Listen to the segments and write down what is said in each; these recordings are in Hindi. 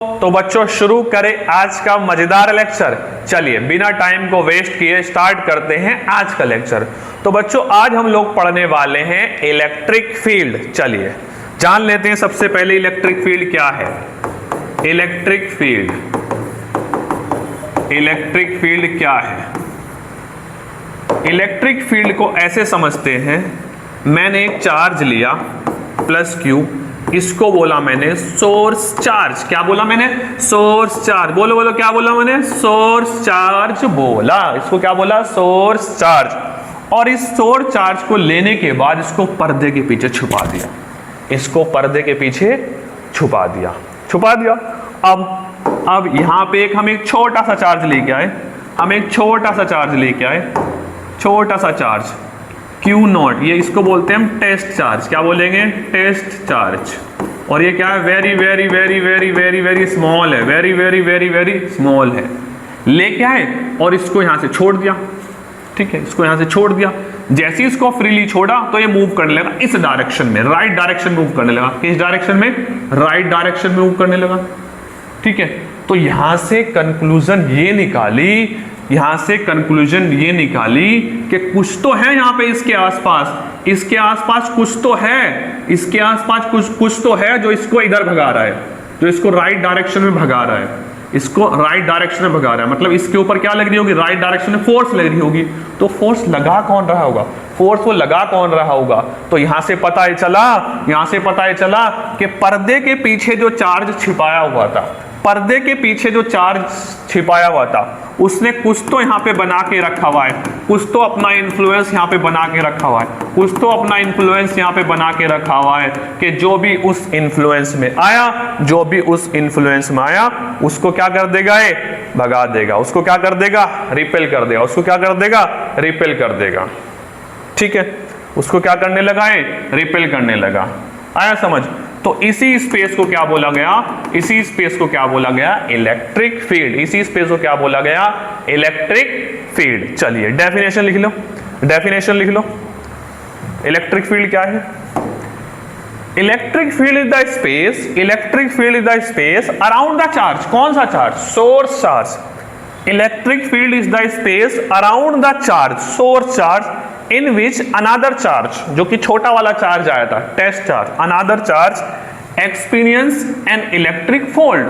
तो बच्चों शुरू करें आज का मजेदार लेक्चर। चलिए बिना टाइम को वेस्ट किए स्टार्ट करते हैं आज का लेक्चर। तो बच्चों आज हम लोग पढ़ने वाले हैं इलेक्ट्रिक फील्ड। चलिए जान लेते हैं सबसे पहले इलेक्ट्रिक फील्ड क्या है। इलेक्ट्रिक फील्ड, इलेक्ट्रिक फील्ड क्या है? इलेक्ट्रिक फील्ड को ऐसे समझते हैं, मैंने एक चार्ज लिया प्लस क्यू, इसको बोला मैंने सोर्स चार्ज। क्या बोला मैंने? Source charge. बोलो बोलो क्या बोला मैंने? सोर्स चार्ज बोला। इसको क्या बोला? Source charge. और इस सोर्स चार्ज को लेने के बाद इसको पर्दे के पीछे छुपा दिया। इसको पर्दे के पीछे छुपा दिया, छुपा दिया। अब यहां पे हम एक छोटा सा चार्ज लेके आए, हम एक छोटा सा चार्ज लेके आए, छोटा सा चार्ज Q नॉट, ये इसको बोलते हैं हम टेस्ट चार्ज। क्या बोलेंगे? Test charge. और ये क्या है? Very very very very very very small है, very very very very small है। लेके आए और इसको यहां से छोड़ दिया। ठीक है, इसको यहां से छोड़ दिया। जैसे इसको फ्रीली छोड़ा तो ये मूव करने लगा इस डायरेक्शन में, राइट डायरेक्शन मूव करने लगा। किस डायरेक्शन में? राइट डायरेक्शन में मूव करने लगा। ठीक है, तो यहां से कंक्लूजन ये निकाली, यहां से कंक्लूजन ये निकाली कि कुछ तो है यहां पे इसके आसपास, इसके आसपास कुछ तो है, इसके आसपास कुछ तो है जो इसको इधर भगा रहा है, जो इसको राइट डायरेक्शन में भगा रहा है, इसको राइट डायरेक्शन में भगा रहा है। मतलब इसके ऊपर क्या लग रही होगी? राइट डायरेक्शन में फोर्स लग रही होगी। तो फोर्स लगा कौन रहा होगा? फोर्स वो लगा कौन रहा होगा? तो यहां से पता है चला, यहां से पता है चला कि पर्दे के पीछे जो चार्ज छिपाया हुआ था, पर्दे के पीछे जो चार्ज छिपाया हुआ था, उसने कुछ तो यहाँ पे बना के रखा हुआ है, कुछ तो अपना इन्फ्लुएंस यहाँ पे बना के रखा हुआ है, कुछ तो अपना इन्फ्लुएंस यहाँ पे बना के रखा हुआ है कि जो भी उस इन्फ्लुएंस में आया, जो भी उस इन्फ्लुएंस में आया, उसको क्या कर देगा? ये भगा देगा। उसको क्या कर देगा? रिपेल कर देगा। उसको क्या कर देगा? रिपेल कर देगा। ठीक है, उसको क्या करने लगा? है रिपेल करने लगा। आया समझ? तो इसी स्पेस को क्या बोला गया? इसी स्पेस को क्या बोला गया? Electric field. इसी स्पेस को क्या बोला गया? Electric field. चलिए डेफिनेशन लिख लो, डेफिनेशन लिख लो। इलेक्ट्रिक फील्ड क्या है? Electric field is the space, electric field is the space around the charge. कौन सा charge? Source charge. Electric field is the space around the charge, source charge, in which another charge, जो कि छोटा वाला चार्ज आया था, test charge, another charge experience an electric field,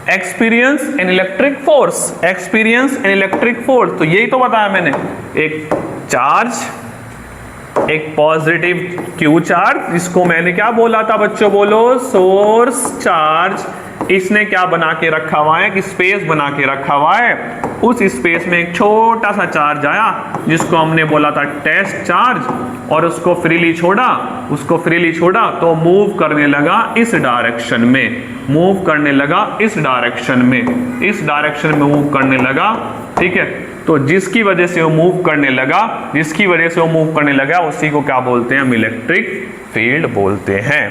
experience an electric force, experience an electric force। तो यही तो बताया मैंने, एक चार्ज, एक पॉजिटिव Q चार्ज, जिसको मैंने क्या बोला था बच्चों? बोलो, सोर्स चार्ज। इसने क्या बना के रखा हुआ है? कि स्पेस बना के रखा हुआ है। उस स्पेस में एक छोटा सा चार्ज आया जिसको हमने बोला था टेस्ट चार्ज, और उसको फ्रीली छोड़ा, उसको फ्रीली छोड़ा तो मूव करने लगा इस डायरेक्शन में, मूव करने लगा इस डायरेक्शन में, इस डायरेक्शन में मूव करने लगा। ठीक है, तो जिसकी वजह से वो मूव करने लगा, जिसकी वजह से वो मूव करने लगा, उसी को क्या बोलते हैं? हम इलेक्ट्रिक फील्ड बोलते हैं,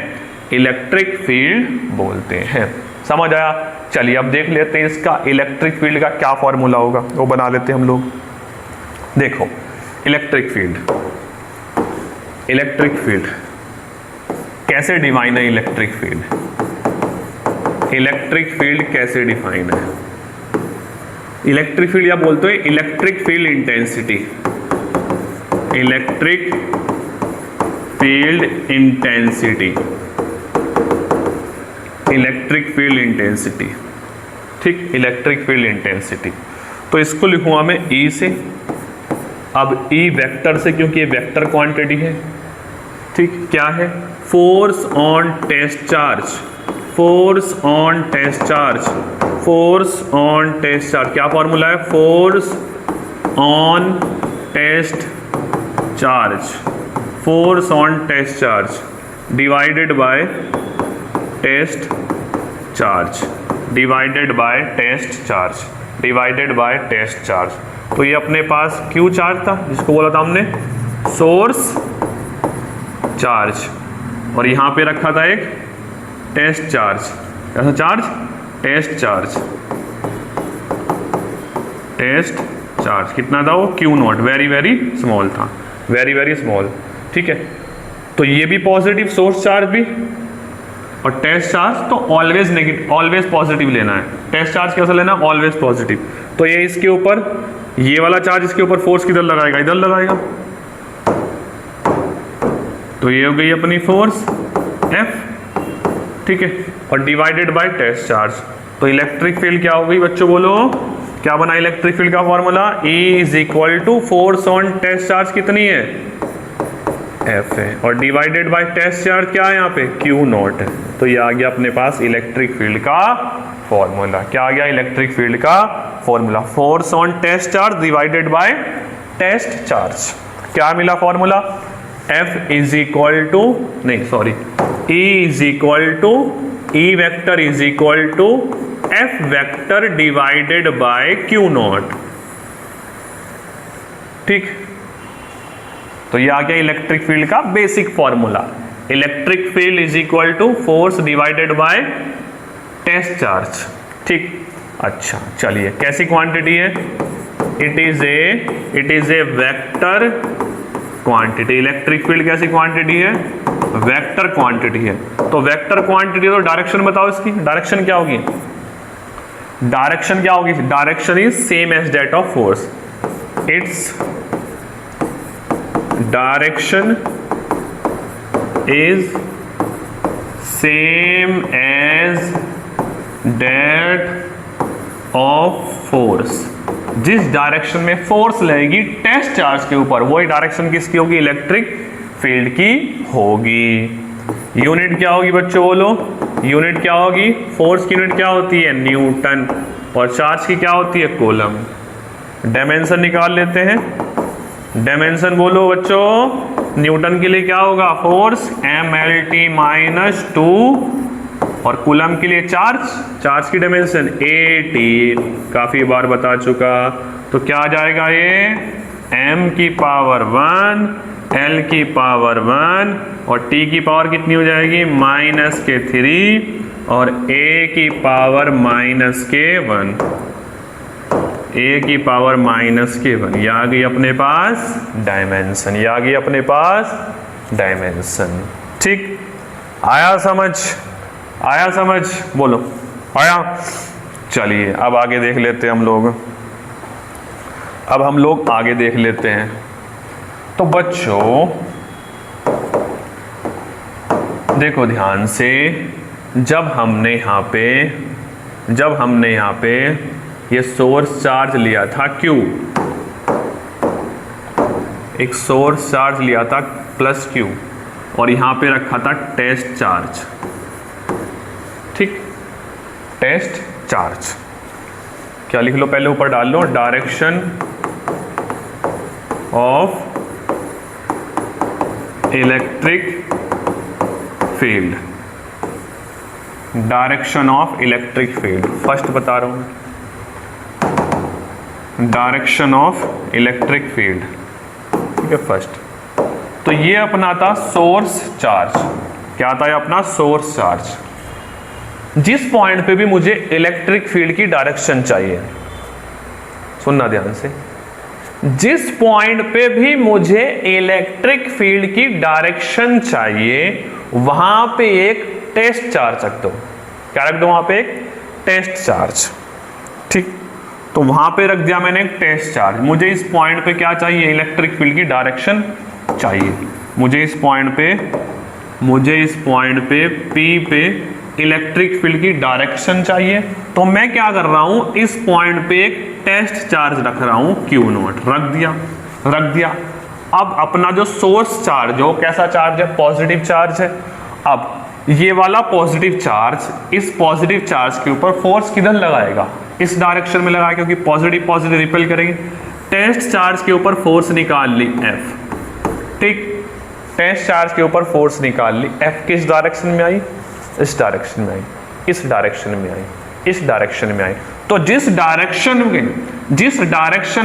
इलेक्ट्रिक फील्ड बोलते हैं। समझ आया? चलिए अब देख लेते हैं इसका इलेक्ट्रिक फील्ड का क्या फॉर्मूला होगा, वो बना लेते हैं हम लोग। देखो इलेक्ट्रिक फील्ड, इलेक्ट्रिक फील्ड कैसे डिफाइन है? इलेक्ट्रिक फील्ड, इलेक्ट्रिक फील्ड कैसे डिफाइन है? इलेक्ट्रिक फील्ड या बोलते हैं electric field intensity, electric field intensity, electric field intensity. ठीक, इलेक्ट्रिक फील्ड इंटेंसिटी। तो इसको लिखूंगा मैं E से। अब E वेक्टर से, क्योंकि ये वेक्टर क्वांटिटी है। ठीक, क्या है? Force on test charge, force on test charge, force on test charge. क्या फॉर्मूला है? Force on test charge, force on test charge divided by test charge, divided by test charge, divided by test charge. तो ये अपने पास Q चार्ज था जिसको बोला था हमने सोर्स चार्ज, और यहां पे रखा था एक टेस्ट चार्ज। कैसा charge? Test charge, test charge. कितना था वो? Q not, very very small था, वेरी वेरी स्मॉल। ठीक है, तो ये भी पॉजिटिव सोर्स चार्ज भी, और टेस्ट चार्ज तो ऑलवेज नेगेटिव, ऑलवेज पॉजिटिव लेना है। टेस्ट चार्ज कैसा लेना है? Always positive. तो ये इसके ऊपर, ये वाला चार्ज इसके ऊपर फोर्स किधर लगाएगा? इधर लगाएगा। तो ये हो गई अपनी फोर्स F, ठीक है, और डिवाइडेड बाय टेस्ट चार्ज। तो इलेक्ट्रिक फील्ड क्या हो गई बच्चों, बोलो क्या बना इलेक्ट्रिक फील्ड का formula? E is equal to force on test charge कितनी है? F है, और डिवाइडेड बाय टेस्ट चार्ज क्या है यहाँ पे? Q नॉट है। तो ये आ गया अपने पास इलेक्ट्रिक फील्ड का फॉर्मूला। क्या आ गया? इलेक्ट्रिक फील्ड का formula, force on test charge divided by test charge. क्या मिला formula? F is equal to, नहीं sorry, E is equal to, E vector is equal to F vector divided by Q nought. ठीक, तो ये आ गया इलेक्ट्रिक फील्ड का basic formula. Electric field is equal to force divided by test charge. ठीक, अच्छा चलिए, कैसी क्वांटिटी है? It is a vector quantity. Electric field कैसी क्वांटिटी है? वेक्टर क्वांटिटी है। तो वेक्टर क्वांटिटी, तो डायरेक्शन बताओ इसकी, डायरेक्शन क्या होगी? डायरेक्शन क्या होगी? Direction is same as that of force. Its direction is same as that of force. जिस डायरेक्शन में फोर्स लगेगी टेस्ट चार्ज के ऊपर, वही डायरेक्शन किसकी होगी? इलेक्ट्रिक फील्ड की होगी। यूनिट क्या होगी बच्चों, बोलो यूनिट क्या होगी? फोर्स की यूनिट क्या होती है? न्यूटन, और चार्ज की क्या होती है? कूलम। डायमेंशन निकाल लेते हैं। डायमेंशन बोलो बच्चों, न्यूटन के लिए क्या होगा? फोर्स mlt माइनस 2, और कूलम के लिए चार्ज, चार्ज की डायमेंशन at, काफी बार बता चुका। तो क्या आ जाएगा ये? m की पावर 1, l की पावर 1, और t की पावर कितनी हो जाएगी? माइनस के 3, और a की पावर माइनस के 1, a की पावर माइनस के 1। ये आ गई अपने पास डायमेंशन, ये आ गई अपने पास डायमेंशन। ठीक, आया समझ? आया समझ? बोलो आया? चलिए अब आगे देख लेते हैं हम लोग। अब हम लोग आगे देख लेते हैं। तो बच्चों देखो ध्यान से, जब हमने यहाँ पे ये सोर्स चार्ज लिया था Q, एक सोर्स चार्ज लिया था प्लस Q, और यहाँ पे रखा था टेस्ट चार्ज। ठीक, टेस्ट चार्ज क्या लिख लो, पहले ऊपर डाल लो, direction of electric field. Direction of electric field first बता रहा हूं, डायरेक्शन ऑफ इलेक्ट्रिक फील्ड, ठीक है फर्स्ट। तो ये अपना था सोर्स चार्ज। क्या था ये अपना? Source charge. जिस पॉइंट पे भी मुझे इलेक्ट्रिक फील्ड की डायरेक्शन चाहिए, सुनना ध्यान से, जिस पॉइंट पे भी मुझे इलेक्ट्रिक फील्ड की डायरेक्शन चाहिए, वहां पे एक टेस्ट चार्ज रख दो। क्या रख दो? वहां पे एक टेस्ट चार्ज। ठीक, तो वहां पे रख दिया मैंने एक टेस्ट चार्ज। मुझे इस पॉइंट पे क्या चाहिए? इलेक्ट्रिक फील्ड की डायरेक्शन चाहिए। मुझे इस पॉइंट पे P पे इलेक्ट्रिक फील्ड की डायरेक्शन चाहिए। तो मैं क्या कर रहा हूं? इस पॉइंट पे एक टेस्ट चार्ज रख रहा हूं, Q नॉट रख दिया। अब अपना जो सोर्स चार्ज हो, कैसा चार्ज है? पॉजिटिव चार्ज है। अब ये वाला पॉजिटिव चार्ज, इस पॉजिटिव चार्ज के ऊपर फोर्स किधर लगाएगा? इस डायरेक्शन में लगाएगा, क्योंकि पॉजिटिव रिपेल करेंगे। टेस्ट चार्ज के ऊपर फोर्स निकाल ली F। ठीक, टेस्ट चार्ज के ऊपर फोर्स निकाल ली। F किस डायरेक्शन में आई? इस डायरेक्शन में आई, इस डायरेक्शन में आई, इस डायरेक्शन में आई। तो जिस डायरेक्शन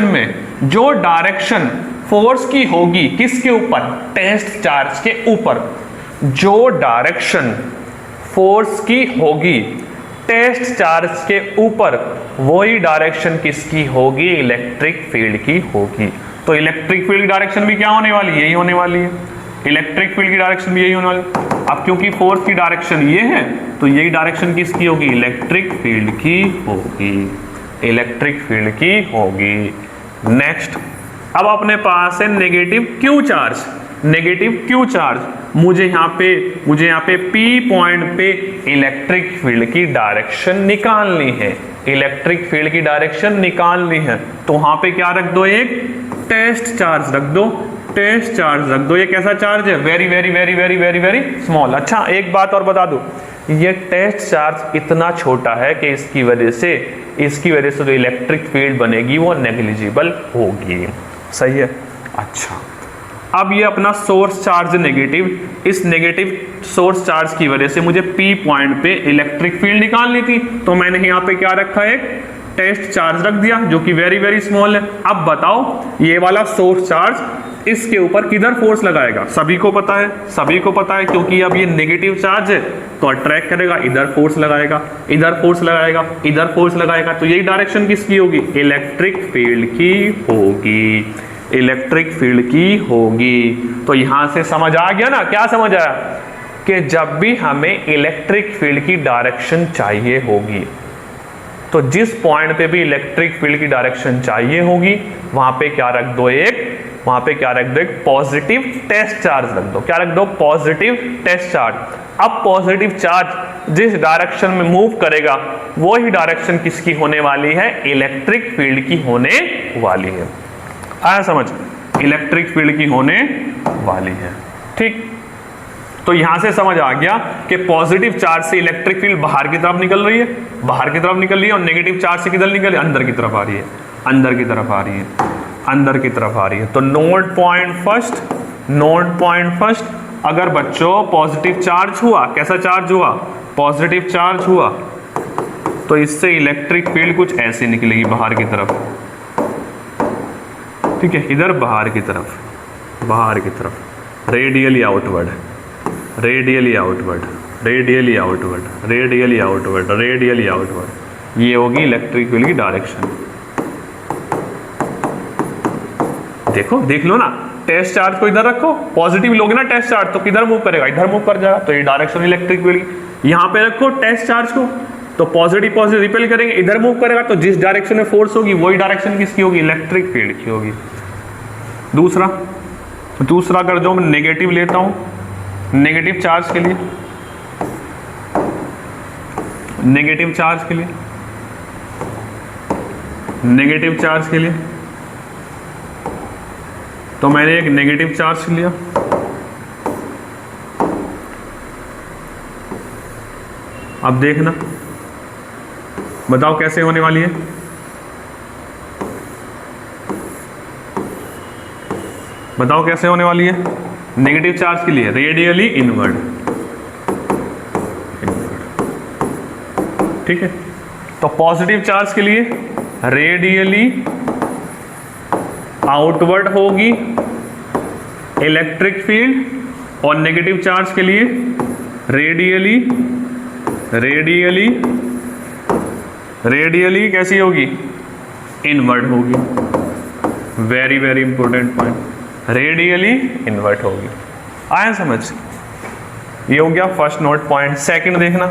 में जो डायरेक्शन फोर्स की होगी, किसके ऊपर? टेस्ट चार्ज के ऊपर। जो डायरेक्शन फोर्स की होगी टेस्ट चार्ज के ऊपर, वही डायरेक्शन किसकी होगी? इलेक्ट्रिक फील्ड की होगी। तो इलेक्ट्रिक फील्ड की डायरेक्शन भी क्या होने वाली है? यही होने वाली है। इलेक्ट्रिक फील्ड की डायरेक्शन भी यही होने वाली है। अब क्योंकि फोर्स की डायरेक्शन ये है तो यही डायरेक्शन किसकी होगी, इलेक्ट्रिक फील्ड की होगी, इलेक्ट्रिक फील्ड की होगी। नेक्स्ट, अब अपने पास है negative Q charge, negative Q charge. मुझे यहाँ पे P पॉइंट पे इलेक्ट्रिक फील्ड की डायरेक्शन निकालनी है, इलेक्ट्रिक फील्ड की डायरेक्शन निकालनी है। तो वहां पे क्या रख दो, एक टेस्ट चार्ज रख दो, टेस्ट चार्ज रख दो। ये कैसा चार्ज है, very very very very very very small. अच्छा एक बात और बता दो, ये टेस्ट चार्ज इतना छोटा है कि इसकी वजह से जो इलेक्ट्रिक फील्ड बनेगी वो नेग्लिजिबल होगी। सही है। अच्छा अब ये अपना सोर्स चार्ज नेगेटिव, इस नेगेटिव सोर्स चार्ज की वजह से मुझे P पॉइंट पे इलेक्ट्रिक फील्ड निकालनी थी, तो मैंने यहाँ पे क्या रखा है, एक टेस्ट चार्ज रख दिया जो कि वेरी वेरी स्मॉल है। अब बताओ ये वाला सोर्स चार्ज इसके ऊपर किधर फोर्स लगाएगा, सभी को पता है, सभी को पता है, क्योंकि अब ये नेगेटिव चार्ज है तो अट्रैक्ट करेगा, इधर फोर्स लगाएगा, इधर फोर्स लगाएगा, इधर फोर्स लगाएगा, तो यही डायरेक्शन किसकी होगी, इलेक्ट्रिक फील्ड की होगी, इलेक्ट्रिक फील्ड की होगी। तो यहां से समझ आ गया ना, क्या समझ आया, कि जब भी हमें इलेक्ट्रिक फील्ड की डायरेक्शन चाहिए होगी तो जिस पॉइंट पे भी इलेक्ट्रिक फील्ड की डायरेक्शन चाहिए होगी वहां पे क्या रख दो, एक पॉजिटिव टेस्ट चार्ज रख दो। क्या रख दो, पॉजिटिव टेस्ट चार्ज। अब पॉजिटिव चार्ज जिस डायरेक्शन में मूव करेगा वो ही डायरेक्शन किसकी होने वाली है, इलेक्ट्रिक फील्ड की होने वाली है। आया समझ, इलेक्ट्रिक फील्ड की होने वाली है। ठीक, तो यहां से समझ आ गया कि पॉजिटिव चार्ज से इलेक्ट्रिक फील्ड बाहर की तरफ निकल रही है, बाहर की तरफ निकल रही है, और नेगेटिव चार्ज से किधर निकल रही है, अंदर की तरफ आ रही है, अंदर की तरफ आ रही है, अंदर की तरफ आ रही है। तो नोट पॉइंट फर्स्ट, अगर बच्चों पॉजिटिव चार्ज हुआ, कैसा चार्ज हुआ, पॉजिटिव चार्ज हुआ, तो इससे इलेक्ट्रिक फील्ड कुछ ऐसे निकलेगी बाहर की तरफ। ठीक है, इधर बाहर की तरफ, radially outward, radially outward, radially outward, radially outward, radially outward, ये होगी इलेक्ट्रिक फील्ड की डायरेक्शन। देखो, देख लो ना, टेस्ट चार्ज को इधर रखो, पॉजिटिव लोगे ना टेस्ट चार्ज तो किधर मूव करेगा, इधर मूव कर जाएगा, तो ये डायरेक्शन इलेक्ट्रिक फील्ड की। यहां पे रखो टेस्ट चार्ज को तो पॉजिटिव रिपेल करेंगे, इधर मूव करेगा, तो जिस डायरेक्शन में फोर्स होगी वही डायरेक्शन किसकी होगी, इलेक्ट्रिक फील्ड की होगी। दूसरा अगर जो मैं नेगेटिव लेता हूं, नेगेटिव चार्ज के लिए, नेगेटिव चार्ज के लिए, नेगेटिव चार्ज के लिए, तो मैंने एक नेगेटिव चार्ज लिया, अब देखना, बताओ कैसे होने वाली है, बताओ कैसे होने वाली है। नेगेटिव चार्ज के लिए रेडियली इनवर्ड, ठीक है। तो पॉजिटिव चार्ज के लिए रेडियली आउटवर्ड होगी इलेक्ट्रिक फील्ड, और नेगेटिव चार्ज के लिए रेडियली कैसी होगी, इनवर्ड होगी। Very very important point, radially invert होगी। आया समझ, ये हो गया फर्स्ट नोट पॉइंट। सेकंड देखना,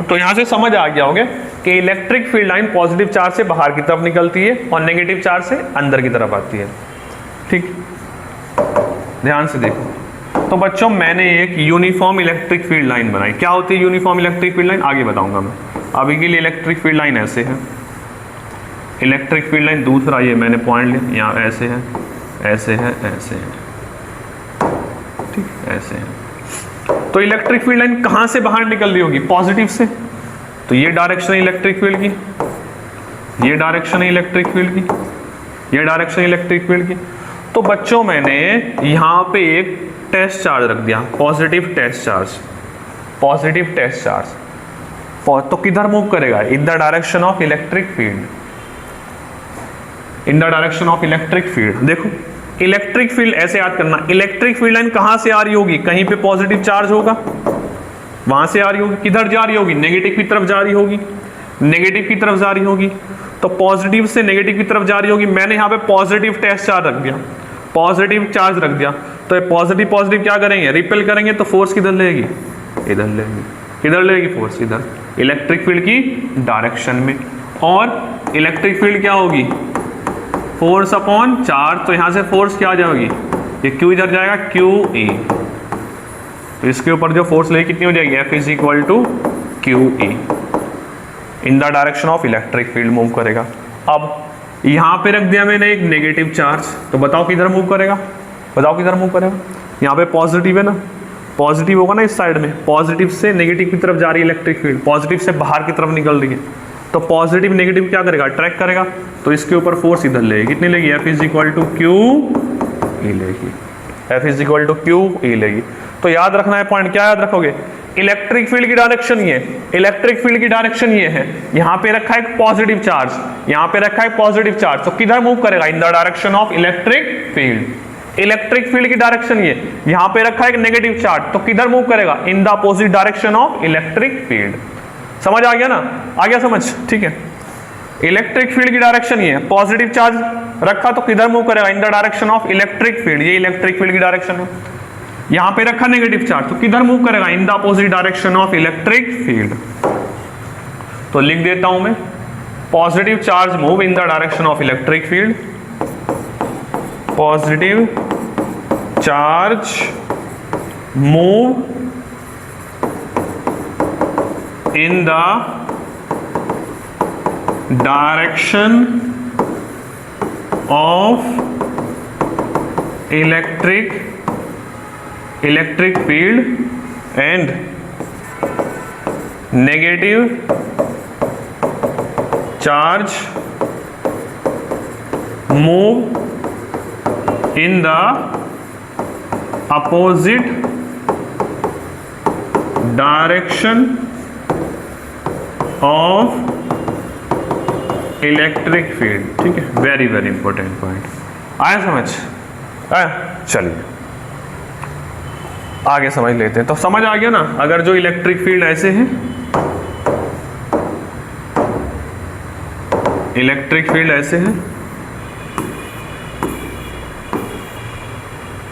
तो यहां से समझ आ गया होगा कि electric field line positive charge से बाहर की तरफ निकलती है और नेगेटिव चार्ज से अंदर की तरफ आती है। ठीक, ध्यान से देखो। तो बच्चों मैंने एक यूनिफॉर्म इलेक्ट्रिक फील्ड लाइन बनाई। क्या होती है यूनिफॉर्म इलेक्ट्रिक फील्ड लाइन, आगे बताऊंगा मैं। अभी के लिए इलेक्ट्रिक फील्ड लाइन ऐसे है, इलेक्ट्रिक फील्ड लाइन। दूसरा ये मैंने पॉइंट लिया, यहाँ ऐसे है, ऐसे है, ऐसे है, ठीक, ऐसे है। तो इलेक्ट्रिक फील्ड लाइन कहाँ से बाहर निकल रही होगी, पॉजिटिव से। तो ये डायरेक्शन है इलेक्ट्रिक फील्ड की, ये डायरेक्शन है इलेक्ट्रिक फील्ड की, ये डायरेक्शन इलेक्ट्रिक फील्ड की। तो बच्चों मैंने यहाँ पे एक टेस्ट चार्ज रख दिया, positive test charge, positive test charge. तो किधर मूव करेगा, in the direction of electric field, in the direction of electric field. देखो इलेक्ट्रिक फील्ड ऐसे याद करना, इलेक्ट्रिक फील्ड लाइन कहां से आ रही होगी, कहीं पे पॉजिटिव चार्ज होगा वहां से आ रही होगी। किधर जा रही होगी, नेगेटिव की तरफ जा रही होगी, नेगेटिव की तरफ जा रही होगी। तो पॉजिटिव से नेगेटिव की तरफ जा रही होगी। मैंने यहाँ पे पॉजिटिव टेस्ट चार्ज रख दिया, पॉजिटिव चार्ज रख दिया। तो पॉजिटिव पॉजिटिव क्या करेंगे, रिपेल करेंगे, तो फोर्स किधर लेगी, इधर लेगी। किधर लेगी फोर्स, इधर, इलेक्ट्रिक फील्ड की डायरेक्शन में। और इलेक्ट्रिक फील्ड क्या होगी, फोर्स अपॉन चार्ज, तो यहां से फोर्स क्या आ जाएगी, ये क्यू इधर जाएगा, क्यू ई, तो इसके ऊपर जो फोर्स लेगी कितनी हो जाएगी, F is equal to Q E, in the direction of electric field move करेगा। अब यहां पे रख दिया मैंने एक नेगेटिव चार्ज, तो बताओ किधर मूव करेगा, बताओ किधर मूव करेगा, यहाँ पे पॉजिटिव है ना, पॉजिटिव होगा ना इस साइड में, पॉजिटिव से नेगेटिव की तरफ जा रही है इलेक्ट्रिक फील्ड, पॉजिटिव से बाहर की तरफ निकल रही है, तो पॉजिटिव नेगेटिव क्या करेगा, अट्रैक्ट करेगा, तो इसके ऊपर फोर्स इधर लेगी, कितनी लेगी, F is equal to Q E लेगी, F is equal to Q E लेगी। तो याद रखना है पॉइंट, क्या याद रखोगे, इलेक्ट्रिक फील्ड की डायरेक्शन ये, इलेक्ट्रिक फील्ड की डायरेक्शन ये है, यहां पे रखा है एक पॉजिटिव चार्ज, यहां पे रखा है पॉजिटिव चार्ज, तो किधर मूव करेगा, in the direction of electric field. Electric field की डायरेक्शन ये, यहां पे रखा है एक नेगेटिव चार्ज, तो किधर मूव करेगा, in the opposite direction of electric field. समझ आ गया ना, आ गया समझ, ठीक है। इलेक्ट्रिक फील्ड की डायरेक्शन ये, पॉजिटिव चार्ज रखा तो किधर मूव करेगा, in the direction of electric field, ये इलेक्ट्रिक फील्ड की डायरेक्शन है। यहां पे रखा नेगेटिव चार्ज, तो किधर मूव करेगा, in the opposite direction of electric field. तो लिख देता हूं मैं, positive charge move in the direction of electric field, positive charge move in the direction of electric field and negative charge move in the opposite direction of electric field. ठीक है, वेरी वेरी इंपॉर्टेंट पॉइंट, आया समझ, आया। चलिए आगे समझ लेते हैं। तो समझ आ गया ना, अगर जो इलेक्ट्रिक फील्ड ऐसे है, इलेक्ट्रिक फील्ड ऐसे है,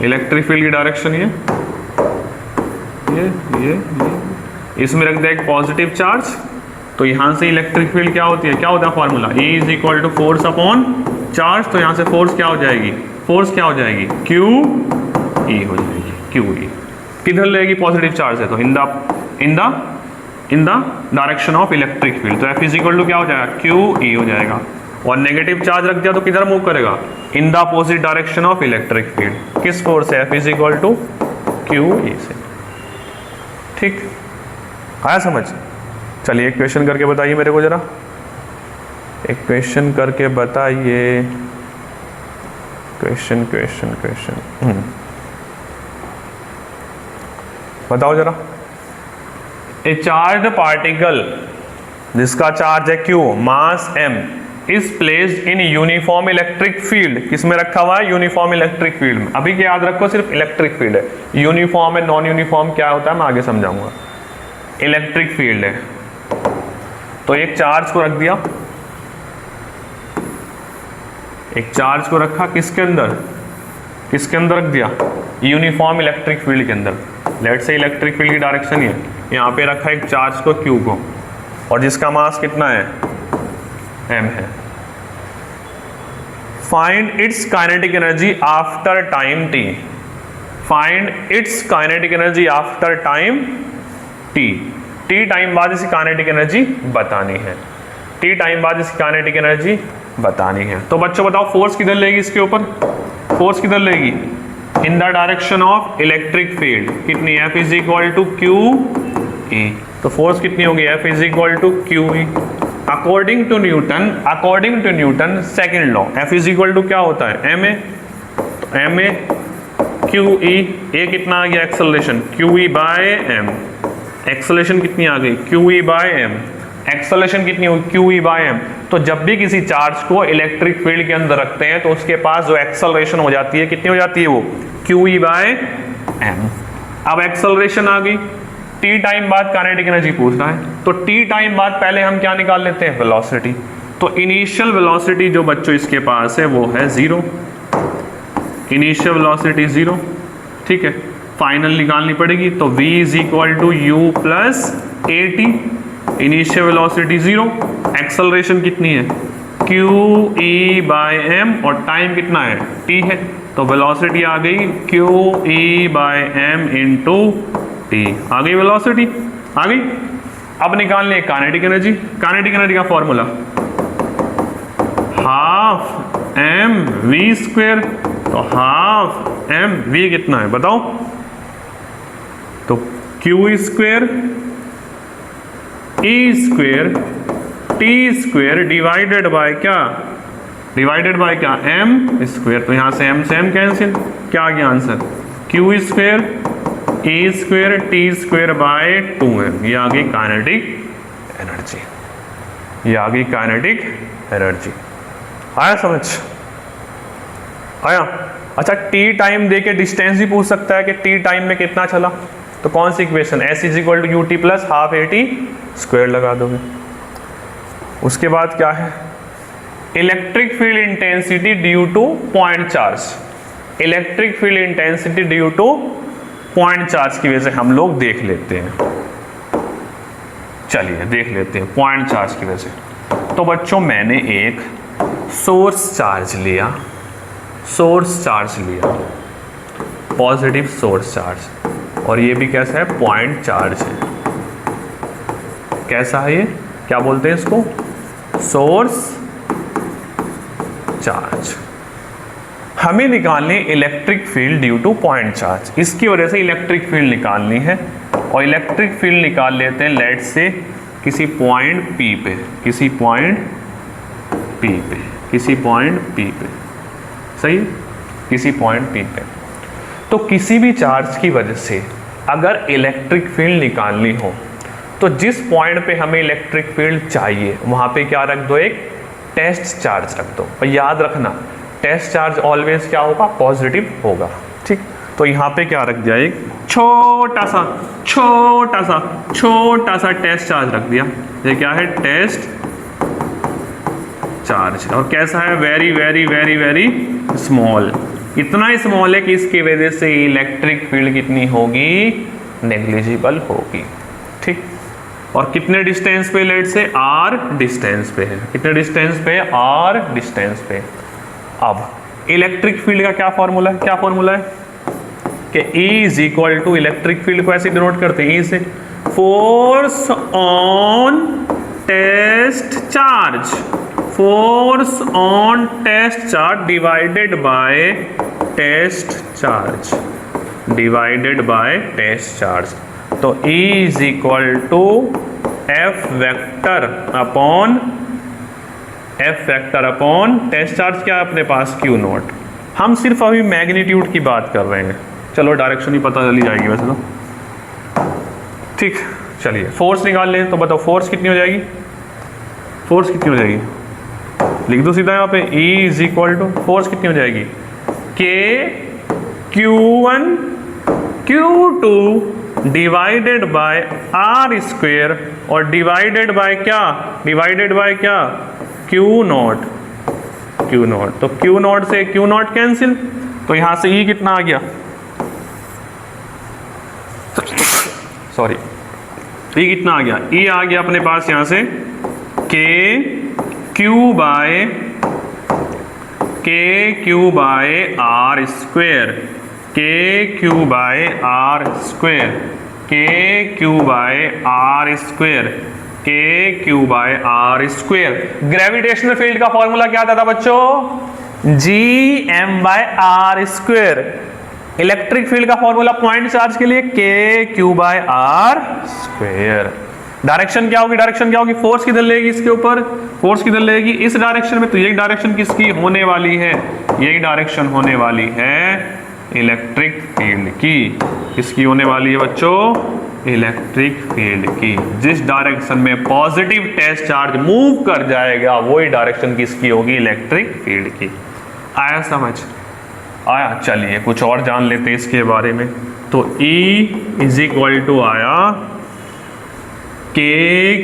इलेक्ट्रिक फील्ड की डायरेक्शन ये इसमें रख दिया एक पॉजिटिव चार्ज, तो यहां से इलेक्ट्रिक फील्ड क्या होती है, क्या होता है formula, E is equal to force upon charge, तो यहां से फोर्स क्या हो जाएगी, फोर्स क्या हो जाएगी, क्यू ई हो जाएगी, क्यू ई। किधर लेगी, पॉजिटिव चार्ज है तो इन the direction of electric field, तो F इज इक्वल टू क्या हो जाएगा, क्यू ई हो जाएगा। और नेगेटिव चार्ज रख दिया तो किधर मूव करेगा, in the opposite direction of electric field. किस फोर्स से, F is equal to Q E से। ठीक, आया समझ। चलिए एक क्वेश्चन करके बताइए मेरे को जरा, एक क्वेश्चन करके बताइए, क्वेश्चन बताओ जरा। ए चार्ज पार्टिकल जिसका चार्ज है Q, mass M, is placed in uniform electric field. किसमें रखा हुआ है, यूनिफॉर्म इलेक्ट्रिक फील्ड में। अभी क्या याद रखो, सिर्फ इलेक्ट्रिक फील्ड है, यूनिफॉर्म है नॉन यूनिफॉर्म क्या होता है मैं आगे समझाऊंगा। इलेक्ट्रिक फील्ड है, तो एक चार्ज को रख दिया, एक चार्ज को रखा किसके अंदर, किसके अंदर रख दिया, यूनिफॉर्म इलेक्ट्रिक फील्ड के अंदर। लेट से इलेक्ट्रिक फील्ड की डायरेक्शन ही है, यहाँ पे रखा एक चार्ज को Q को, और जिसका मास कितना है, M है। Find its kinetic energy after time t, find its kinetic energy after time t, t time बाद इसकी काइनेटिक एनर्जी बतानी है, t टाइम बाद इसकी काइनेटिक एनर्जी बतानी है। तो बच्चों बताओ फोर्स किधर लेगी, इसके ऊपर फोर्स किधर लेगी, in the direction of electric field. कितनी, F is equal to Q E, तो फोर्स कितनी होगी, F is equal to Q E. According to Newton second law, F is equal to क्या होता है, ma, तो ma क्यू ई, ए कितना आ गया acceleration, Q E by M, acceleration कितनी आ गई, Q E by M, acceleration कितनी होगी, क्यू ई बाय एम। तो जब भी किसी चार्ज को इलेक्ट्रिक फील्ड के अंदर रखते हैं तो उसके पास जो एक्सेलरेशन हो जाती है, कितनी हो जाती है वो, क्यू ई बाय एम। अब एक्सेलरेशन आ गई, टी टाइम बाद काइनेटिक एनर्जी पूछ रहा है, तो टी टाइम बाद पहले हम क्या निकाल लेते हैं, वेलोसिटी। तो इनिशियल वेलोसिटी जो बच्चों इसके पास है वो है 0, इनिशियल वेलोसिटी 0, ठीक है, फाइनल निकालनी पड़ेगी। तो v is equal to u plus a t, initial velocity 0, acceleration कितनी है q e बाय m और टाइम कितना है t है, तो वेलोसिटी आ गई q e by m into T, आ गई वेलोसिटी, आ गई। अब निकालनी है काइनेटिक एनर्जी। काइनेटिक एनर्जी का formula half M V square, तो हाफ एम वी कितना है बताओ, तो Q square E square T square divided by क्या, डिवाइडेड बाय क्या एम स्क्वेयर, तो यहां से एम कैंसिल, क्या आ गया answer Q square E square T square by 2m, ये आ गई काइनेटिक एनर्जी, ये आ गई काइनेटिक एनर्जी। आया समझ, आया। अच्छा, टी टाइम दे के डिस्टेंस भी पूछ सकता है कि टी टाइम में कितना चला, तो कौन सी equation, S is equal to U T plus half A T square लगा दोगे। उसके बाद क्या है, electric field intensity due to point charge, electric field intensity due to point charge की वजह से हम लोग देख लेते हैं, चलिए देख लेते हैं पॉइंट चार्ज की वजह से। तो बच्चों मैंने एक सोर्स चार्ज लिया, सोर्स चार्ज लिया, पॉजिटिव सोर्स चार्ज, और ये भी कैसा है पॉइंट चार्ज है, कैसा है ये, क्या बोलते हैं इसको, सोर्स चार्ज। हमें निकालनी electric field due to point charge, इसकी वजह से इलेक्ट्रिक फील्ड निकालनी है, और इलेक्ट्रिक फील्ड निकाल लेते हैं लेट से किसी पॉइंट P पे, किसी पॉइंट P पे, किसी पॉइंट P पे, सही, किसी पॉइंट P पे। तो किसी भी चार्ज की वजह से अगर इलेक्ट्रिक फील्ड निकालनी हो तो जिस पॉइंट पे हमें इलेक्ट्रिक फील्ड चाहिए वहां पे क्या रख दो, एक टेस्ट चार्ज रख दो, और याद रखना टेस्ट चार्ज ऑलवेज क्या होगा, पॉजिटिव होगा, ठीक। तो यहाँ पे क्या रख दिया, एक छोटा सा छोटा सा छोटा सा टेस्ट चार्ज रख दिया, ये क्या है टेस्ट चार्ज, और कैसा है very very very very small, इतना स्मॉल है कि इसकी वजह से इलेक्ट्रिक फील्ड कितनी होगी, नेग्लिजिबल होगी, ठीक। और कितने डिस्टेंस पे, लेट से r डिस्टेंस पे है, कितने डिस्टेंस पे, r डिस्टेंस पे। अब इलेक्ट्रिक फील्ड का क्या फॉर्मूला है, क्या फॉर्मूला है कि E is equal to, electric field को ऐसे डिनोट करते हैं E से, force on test charge, force on test charge divided by test charge, divided by test charge. तो E is equal to F vector upon, F vector upon test charge क्या है अपने पास Q नॉट। हम सिर्फ अभी मैग्नीट्यूड की बात कर रहे हैं, चलो डायरेक्शन ही पता चली जाएगी वैसे तो, ठीक। चलिए फोर्स निकाल लें, तो बताओ फोर्स कितनी हो जाएगी, फोर्स कितनी हो जाएगी, लिख दो सीधा यहाँ पे E is equal to, force कितनी हो जाएगी K Q1 Q2 divided by R square, और डिवाइडेड बाय क्या, डिवाइडेड बाय क्या Q नॉट, Q नॉट। तो Q नॉट से Q नॉट कैंसिल, तो यहां से E कितना आ गया, सॉरी E कितना आ गया, E आ गया अपने पास यहां से K Q by R square, K Q by R square, K Q by R square, K Q by R square. Gravitational field का फॉर्मूला क्या आता था बच्चों, G M by R square. Electric field का फॉर्मूला पॉइंट चार्ज के लिए K Q by R square. Direction क्या होगी, डायरेक्शन क्या होगी, फोर्स किधर लेगी इसके ऊपर, फोर्स किधर लेगी इस डायरेक्शन में, तो यही डायरेक्शन किसकी होने वाली है, यही डायरेक्शन होने वाली है इलेक्ट्रिक फील्ड की। किसकी होने वाली है बच्चों, इलेक्ट्रिक फील्ड की। जिस डायरेक्शन में पॉजिटिव टेस्ट चार्ज मूव कर जाएगा वही डायरेक्शन किसकी होगी, इलेक्ट्रिक फील्ड की। आया समझ, आया। चलिए कुछ और जान लेते हैं इसके बारे में। तो E इज इक्वल टू आया K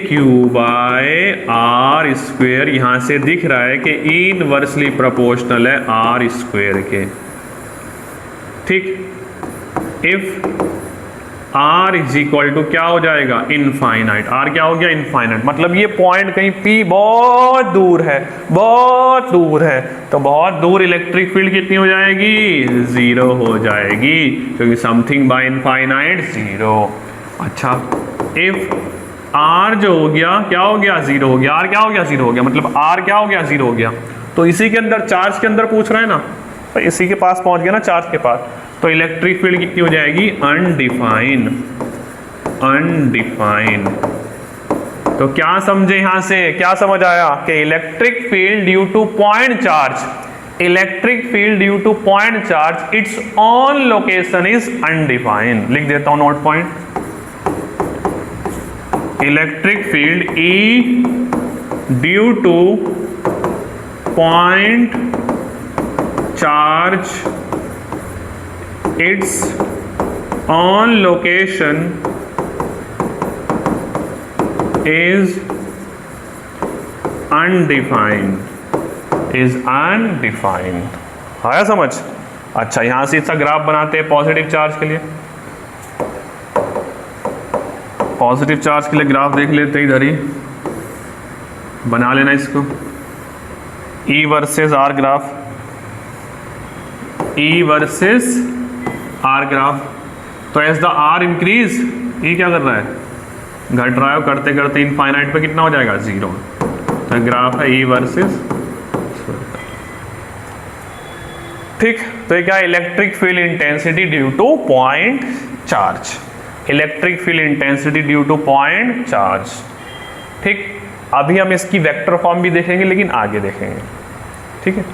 Q by R square, यहां से दिख रहा है कि E इनवर्सली प्रोपोर्शनल है R स्क्वेयर के, ठीक। If R is equal to क्या हो जाएगा, इनफाइनाइट। आर क्या हो गया, इनफाइनाइट। मतलब ये पॉइंट कहीं पी बहुत दूर है, बहुत दूर है, तो बहुत दूर इलेक्ट्रिक फील्ड कितनी हो जाएगी, जीरो हो जाएगी, क्योंकि समथिंग बाय इनफाइनाइट जीरो। अच्छा, इफ आर जो हो गया क्या हो गया, जीरो हो गया। आर क्या हो गया, जीरो हो गया, मतलब आर क्या हो गया, जीरो हो गया। तो इसी के अंदर, चार्ज के अंदर पूछ रहा है ना, तो इसी के पास पहुंच गया ना, चार्ज के पास, तो इलेक्ट्रिक फील्ड कितनी हो जाएगी, अनडिफाइन। अनडिफाइन। तो क्या समझे यहां से, क्या समझ आया कि electric field due to point charge, electric field due to point charge it's on location is undefine. लिख देता हूं note point, electric field E due to point charge its on location is undefined, is undefined। आया समझ। अच्छा, यहां से इसका ग्राफ बनाते हैं पॉजिटिव चार्ज के लिए। पॉजिटिव चार्ज के लिए ग्राफ देख लेते हैं, इधर ही बना लेना इसको। E versus R graph, E versus R graph. तो एज द आर इंक्रीज, ये क्या कर रहा है, घट रहा है, करते करते इनफाइनाइट पे कितना हो जाएगा, जीरो। तो ग्राफ है ई वर्सेस, ठीक। तो ये क्या, electric field intensity due to point charge, electric field intensity due to point charge, ठीक। अभी हम इसकी वेक्टर फॉर्म भी देखेंगे, लेकिन आगे देखेंगे, ठीक है।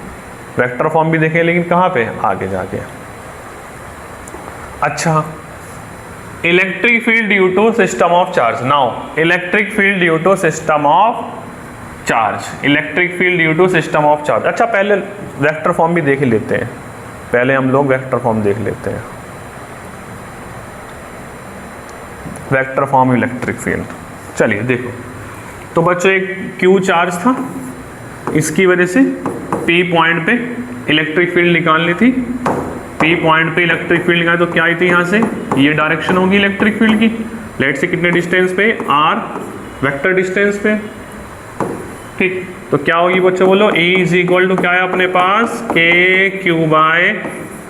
वेक्टर फॉर्म भी देखेंगे, लेकिन कहाँ पे, आगे जाके। अच्छा, electric field due to system of charge. Now electric field due to system of charge, electric field due to system of charge. अच्छा, पहले वेक्टर फॉर्म भी देख लेते हैं, पहले हम लोग वेक्टर फॉर्म देख लेते हैं। वेक्टर फॉर्म इलेक्ट्रिक फील्ड, चलिए देखो। तो बच्चों एक क्यू चार्ज था, इसकी वजह से पी पॉइंट पे इलेक्ट्रिक फील्ड निकालनी थी। पी पॉइंट पे इलेक्ट्रिक फील्ड निकाले तो क्या आई थी, यहाँ से ये डायरेक्शन होगी इलेक्ट्रिक फील्ड की। लेट से कितने डिस्टेंस पे, आर वेक्टर डिस्टेंस पे, ठीक। तो क्या होगी बच्चों, बोलो। E इज इक्वल टू क्या है अपने पास, K Q by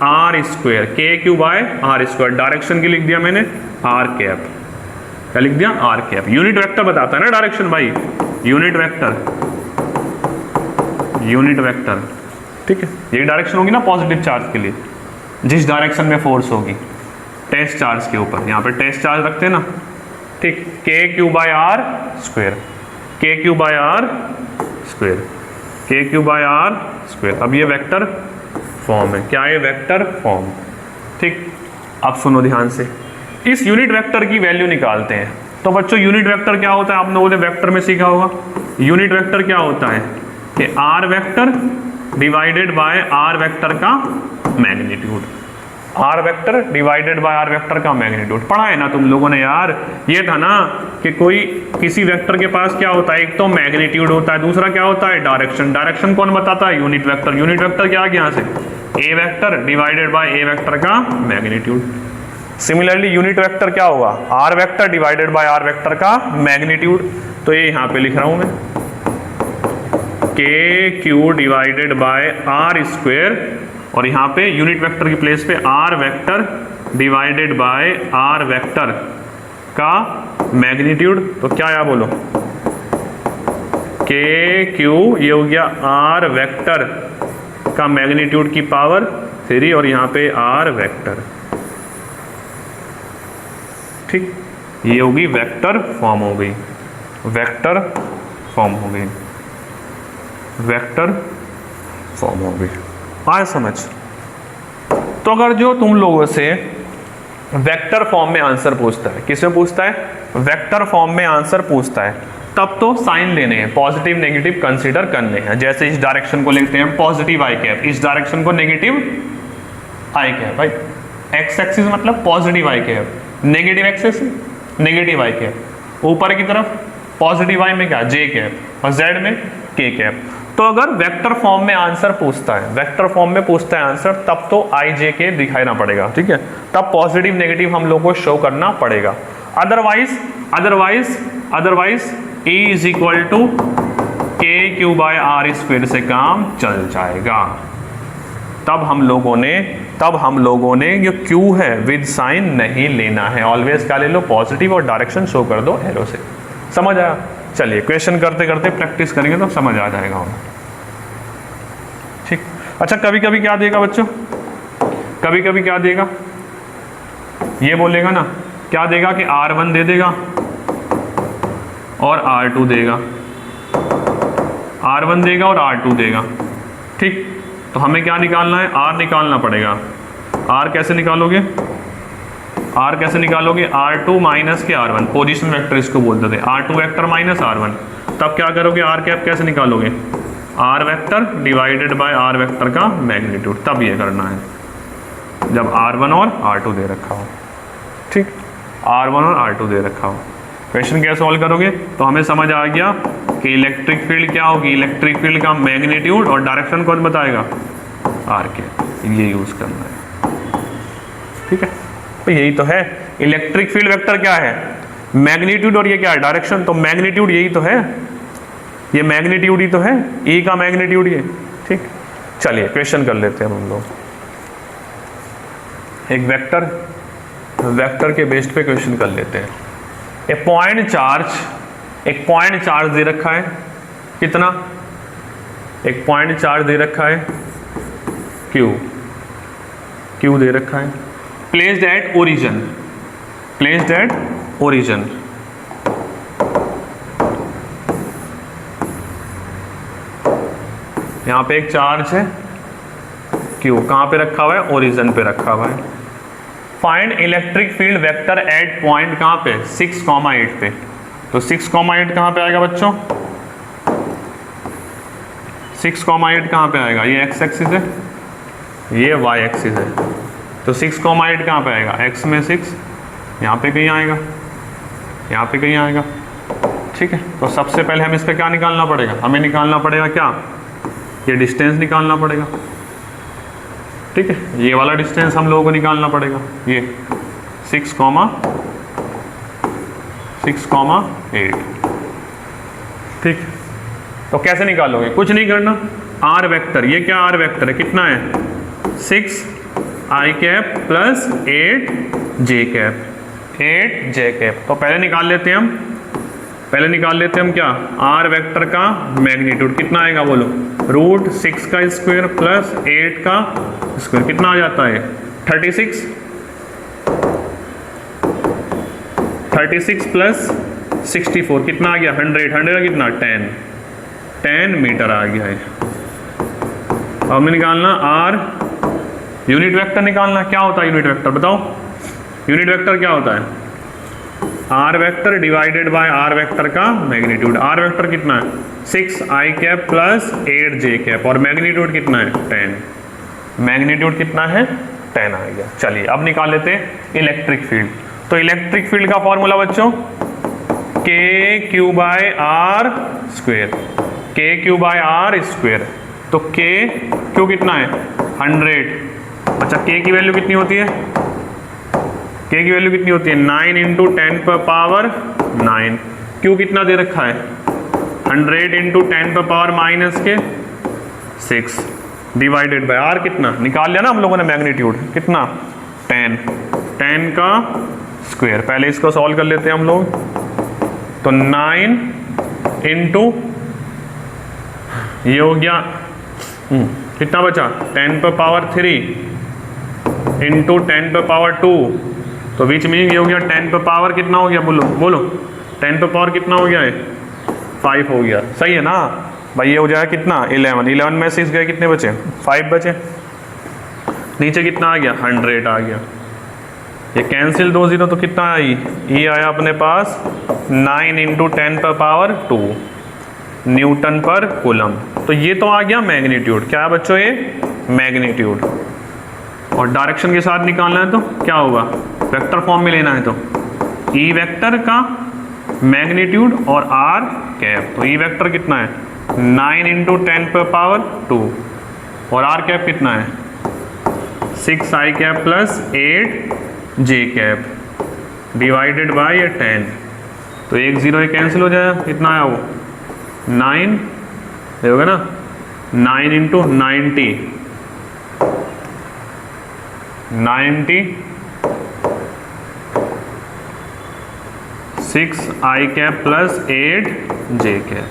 R square, K Q by R square. Direction की लिख दिया मैंने आर कैप, क्या लिख दिया, आर कैप। यूनिट वेक्टर बताता है ना डायरेक्शन भाई, यूनिट वेक्टर, यूनिट वेक्टर, ठीक है। ये डायरेक्शन होगी ना पॉजिटिव चार्ज के लिए, जिस डायरेक्शन में फोर्स होगी टेस्ट चार्ज के ऊपर। यहाँ पे टेस्ट चार्ज रखते हैं ना, ठीक। के Q by R square, K Q by R square, K Q by R square. अब ये वेक्टर फॉर्म है, क्या है, वेक्टर फॉर्म, ठीक। अब सुनो ध्यान से, इस यूनिट वेक्टर की वैल्यू निकालते हैं। तो बच्चों यूनिट वेक्टर क्या होता है, आप लोगों ने वेक्टर में सीखा होगा। यूनिट वेक्टर क्या होता है कि R vector divided by R vector का magnitude, R vector divided by R vector का मैग्नीट्यूड। पढ़ा है ना तुम लोगों ने यार, ये था ना कि कोई किसी वेक्टर के पास क्या होता है, एक तो मैग्नीट्यूड होता है, दूसरा क्या होता है, डायरेक्शन। डायरेक्शन कौन बताता है, यूनिट वेक्टर। यूनिट वेक्टर क्या आ गया यहाँ से, A vector divided by A vector का मैग्नीट्यूड। सिमिलरली यूनिट वेक्टर क्या होगा, R vector divided by R vector का मैग्नीट्यूड। तो ये यहाँ पे लिख रहा हूं मैं, K Q divided by R square, और यहाँ पे यूनिट वेक्टर की प्लेस पे R vector divided by R vector का मैग्नीट्यूड। तो क्या आया बोलो, के क्यू, ये हो गया आर वेक्टर का मैग्नीट्यूड की पावर 3, और यहाँ पे आर वेक्टर, ठीक। ये होगी वेक्टर फॉर्म हो गई, वेक्टर फॉर्म हो गई, वेक्टर फॉर्म हो गई। आया समझ। तो अगर जो तुम लोगों से वेक्टर फॉर्म में आंसर पूछता है, किसमें पूछता है, वेक्टर फॉर्म में आंसर पूछता है, तब तो साइन लेने हैं, पॉजिटिव नेगेटिव कंसीडर करने हैं। जैसे इस डायरेक्शन को लिखते हैं पॉजिटिव आई कैप, इस डायरेक्शन को नेगेटिव आई कैप। भाई एक्स एक्सिस मतलब पॉजिटिव आई कैप, नेगेटिव एक्सिस नेगेटिव आई कैप। ऊपर की तरफ पॉजिटिव y में क्या जे कैप और z में k कैप। तो अगर वेक्टर फॉर्म में आंसर पूछता है, वेक्टर फॉर्म में पूछता है आंसर, तब तो i j k दिखाना पड़ेगा, ठीक है, तब पॉजिटिव नेगेटिव हम लोग को शो करना पड़ेगा। Otherwise e is equal to K Q by R square से काम चल जाएगा। तब हम लोगों ने ये क्यू है विद साइन नहीं लेना है, ऑलवेज क्या ले लो, पॉजिटिव, और डायरेक्शन शो कर दो एरो से। समझ आया? चलिए क्वेश्चन करते करते प्रैक्टिस करेंगे तो समझ आ जाएगा हमें, ठीक। अच्छा, कभी कभी क्या देगा बच्चों, कभी कभी क्या देगा, ये बोलेगा ना, क्या देगा कि R1 दे देगा और R2 देगा, R1 देगा और R2 देगा, ठीक। तो हमें क्या निकालना है, R निकालना पड़ेगा। R कैसे निकालोगे, R कैसे निकालोगे, R2 माइनस के R1, पोजीशन वेक्टर इसको बोलते थे, R2 वेक्टर माइनस R1। तब क्या करोगे, R कैप कैसे निकालोगे, R vector divided by R vector का मैग्नीट्यूड। तब ये करना है जब R1 और R2 दे रखा हो, ठीक, R1 और R2 दे रखा हो। क्वेश्चन कैसे सॉल्व करोगे, तो हमें समझ आ गया कि इलेक्ट्रिक फील्ड क्या होगी, इलेक्ट्रिक फील्ड का मैग्नीट्यूड और डायरेक्शन कौन बताएगा, आर के, ये यूज करना है, ठीक है। तो यही तो है, इलेक्ट्रिक फील्ड वेक्टर क्या है, मैग्नीट्यूड, और ये क्या है, डायरेक्शन। तो मैग्नीट्यूड यही तो है, ये मैग्नीट्यूड ही तो है, ई का मैग्नीट्यूड ये, ठीक। चलिए क्वेश्चन कर लेते हैं हम लोग। एक वेक्टर के बेस्ड पे क्वेश्चन कर लेते हैं। एक पॉइंट चार्ज दे रखा है, कितना, एक पॉइंट चार्ज दे रखा है क्यू दे रखा है, प्लेस्ड एट ओरिजिन, यहां पे एक चार्ज है क्यू, कहां पे रखा हुआ है, ओरिजिन पे रखा हुआ है। Find electric field vector eight point कहां पे, 6,8 पे। तो 6,8 कहां पे आएगा बच्चों, 6,8 कहां पे आएगा, ये x एक्सिस है, ये y एक्सिस है। तो 6,8 कहां पे आएगा, x में 6, यहां पे कहीं आएगा, यहां पे कहीं आएगा, ठीक है। तो सबसे पहले हमें इसका क्या निकालना पड़ेगा, हमें निकालना पड़ेगा क्या, ये डिस्टेंस निकालना पड़ेगा, ठीक है। ये वाला डिस्टेंस हम लोगों को निकालना पड़ेगा, ये 6,8, ठीक। तो कैसे निकालोगे, कुछ नहीं करना, आर वेक्टर, ये क्या आर वेक्टर है, कितना है, 6i cap plus 8j cap. तो पहले निकाल लेते हैं हम क्या, आर वेक्टर का मैग्नीट्यूड कितना आएगा बोलो, √6 का स्क्वायर प्लस 8 का स्क्वायर, कितना आ जाता है 36 प्लस 64 कितना आ गया, 100 का कितना, 10 मीटर आ गया है। अब हमें निकालना आर यूनिट वेक्टर निकालना, क्या होता है यूनिट वेक्टर बताओ, यूनिट वेक्टर क्या होता है, R vector divided by R vector का मैग्नीट्यूड। आर वेक्टर कितना है, 6i cap plus 8j cap, और मैग्नीट्यूड कितना है, 10, मैग्नीट्यूड कितना है, 10 आ गया। चलिए अब निकाल लेते हैं इलेक्ट्रिक फील्ड। तो इलेक्ट्रिक फील्ड का फॉर्मूला बच्चों, के क्यू बाय आर स्क्वेयर, तो के क्यू कितना है, 100। अच्छा, के की वैल्यू कितनी होती है, 9 इंटू 10 पर पावर 9। क्यू कितना दे रखा है, 100 इंटू 10 पर पावर माइनस के 6 डिवाइडेड बाय आर कितना निकाल लिया ना हम लोगों ने, मैग्नीट्यूड कितना, 10 का स्क्वायर। पहले इसको सॉल्व कर लेते हैं हम लोग। तो 9 इंटू ये हो गया कितना बचा, 10 पर पावर 3 इंटू 10 पर पावर 2, तो बीच में ये हो गया 10 पर पावर कितना हो गया, बोलो 10 पर पावर कितना हो गया है, 5 हो गया। सही है ना भाई, ये हो जाएगा कितना, 11 में 6 गए, कितने बचे, 5 बचे। नीचे कितना आ गया, 100 आ गया। ये कैंसिल 2 0, तो कितना आई, ये आया अपने पास 9 इंटू 10 पर पावर 2 न्यूटन पर कूलम। तो ये तो आ गया मैग्नीट्यूड, क्या है बच्चों, ये मैग्नीट्यूड। और डायरेक्शन के साथ निकालना है तो क्या होगा, वेक्टर फॉर्म में लेना है तो ई वेक्टर का मैग्नीट्यूड और आर कैप। तो ई वेक्टर कितना है 9 इंटू 10 पर पावर 2 और आर कैप कितना है 6 I cap plus 8 J cap divided by 10। तो 1 0 ये कैंसिल हो जाएगा, कितना आया वो 9 होगा ना 9 into 90 6 I cap plus 8 J cap.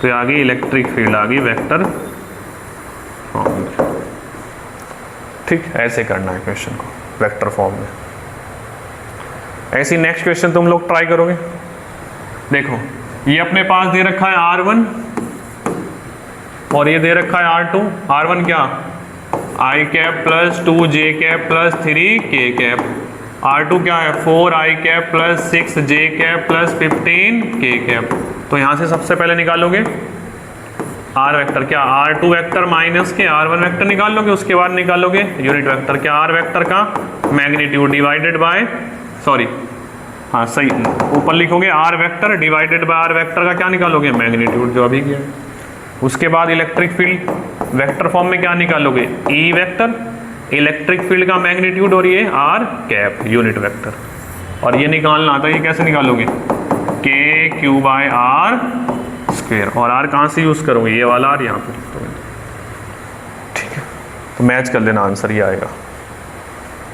तो आ गई इलेक्ट्रिक फील्ड, आ गई वेक्टर फॉर्म में। ठीक, ऐसे करना है क्वेश्चन को वेक्टर फॉर्म में। ऐसी नेक्स्ट क्वेश्चन तुम लोग ट्राई करोगे। देखो ये अपने पास दे रखा है R1 और ये दे रखा है R2। R1 क्या आई कैप प्लस 2 जे कैप प्लस 3 के कैप। R2 क्या है 4 आई कैप प्लस 6 जे कैप प्लस 15 के कैप। तो यहाँ से सबसे पहले निकालोगे R वेक्टर, क्या R2 वेक्टर माइनस के R1 वेक्टर निकाल लोगे, उसके बाद निकालोगे यूनिट वेक्टर, क्या R वेक्टर का मैग्नीट्यूड डिवाइडेड बाय हाँ सही ऊपर लिखोगे R vector divided by R vector का क्या निकालोगे मैग्नीट्यूड, जो अभी किया है। उसके बाद इलेक्ट्रिक फील्ड वेक्टर फॉर्म में क्या निकालोगे E वेक्टर, इलेक्ट्रिक फील्ड का मैग्नीट्यूड और ये R कैप यूनिट वेक्टर। और ये निकालना आता है, ये कैसे निकालोगे के क्यू बाय आर स्क्वेयर। और आर कहाँ से यूज़ करोगे ये वाला आर यहाँ पे लिख दोगे। ठीक है, तो मैच कर लेना, आंसर ये आएगा।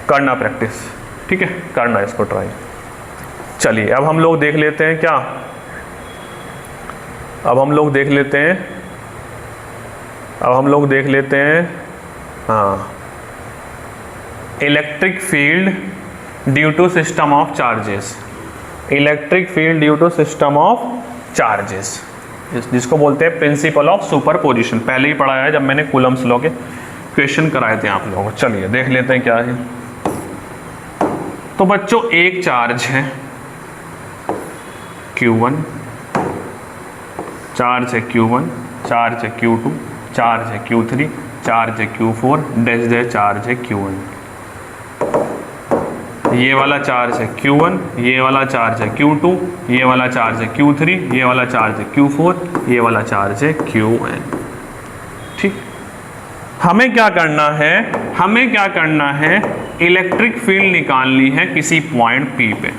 करना प्रैक्टिस, ठीक है, करना इसको ट्राई। चलिए अब हम लोग देख लेते हैं क्या, अब हम लोग देख लेते हैं हाँ electric field due to system of charges. Electric field due to system of charges, जिसको बोलते हैं प्रिंसिपल ऑफ सुपरपोजिशन। पहले ही पढ़ाया है जब मैंने कूलम्स लॉ के क्वेश्चन कराए थे आप लोगों को। चलिए देख लेते हैं क्या है। तो बच्चों एक चार्ज है Q1, चार्ज है Q1, चार्ज है Q2, चार्ज है Q3, चार्ज है Q4, डैश डैश चार्ज है Q1। ये वाला चार्ज है Q1, ये वाला चार्ज है Q2, ये वाला चार्ज है Q3, ये वाला चार्ज है Q4, ये वाला चार्ज है Qn। ठीक, हमें क्या करना है, इलेक्ट्रिक फील्ड निकालनी है किसी पॉइंट P पे।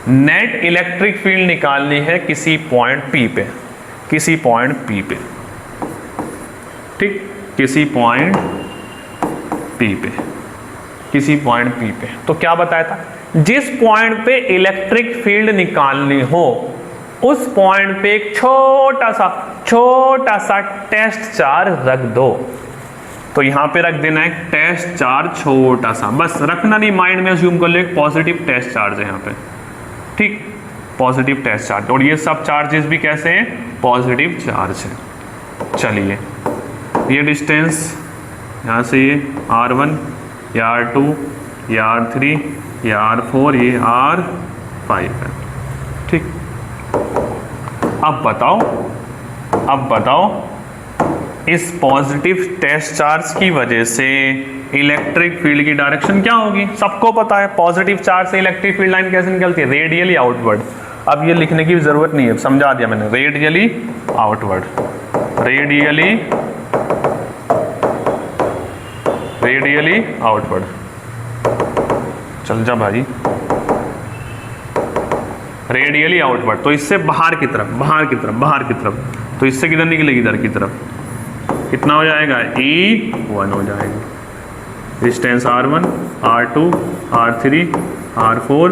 नेट इलेक्ट्रिक फील्ड निकालनी है किसी पॉइंट P पे, ठीक, किसी पॉइंट P पे। तो क्या बताया था, जिस पॉइंट पे इलेक्ट्रिक फील्ड निकालनी हो उस पॉइंट पे एक छोटा सा टेस्ट चार्ज रख दो। तो यहां पे रख देना एक टेस्ट चार्ज छोटा सा, बस रखना नहीं, माइंड में अज्यूम कर लो एक पॉजिटिव टेस्ट चार्ज है यहाँ पे। ठीक, पॉजिटिव टेस्ट चार्ज, और ये सब चार्जेस भी कैसे हैं पॉजिटिव चार्ज है। चलिए ये डिस्टेंस यहाँ से ये R1, ये R2, ये R3, ये R4, ये R5 है। ठीक, अब बताओ इस पॉजिटिव टेस्ट चार्ज की वजह से इलेक्ट्रिक फील्ड की डायरेक्शन क्या होगी। सबको पता है पॉजिटिव चार्ज से इलेक्ट्रिक फील्ड लाइन कैसे निकलती है, रेडियली आउटवर्ड। अब ये लिखने की जरूरत नहीं है, समझा दिया मैंने, रेडियली आउटवर्ड, रेडियली आउटवर्ड। चल जा भाई, रेडियली आउटवर्ड, तो इससे बाहर की तरफ। तो इससे किधर निकलेगी, इधर की तरफ। कितना हो जाएगा, E1 हो जाएगा। Distance R1, R2, R3, R4,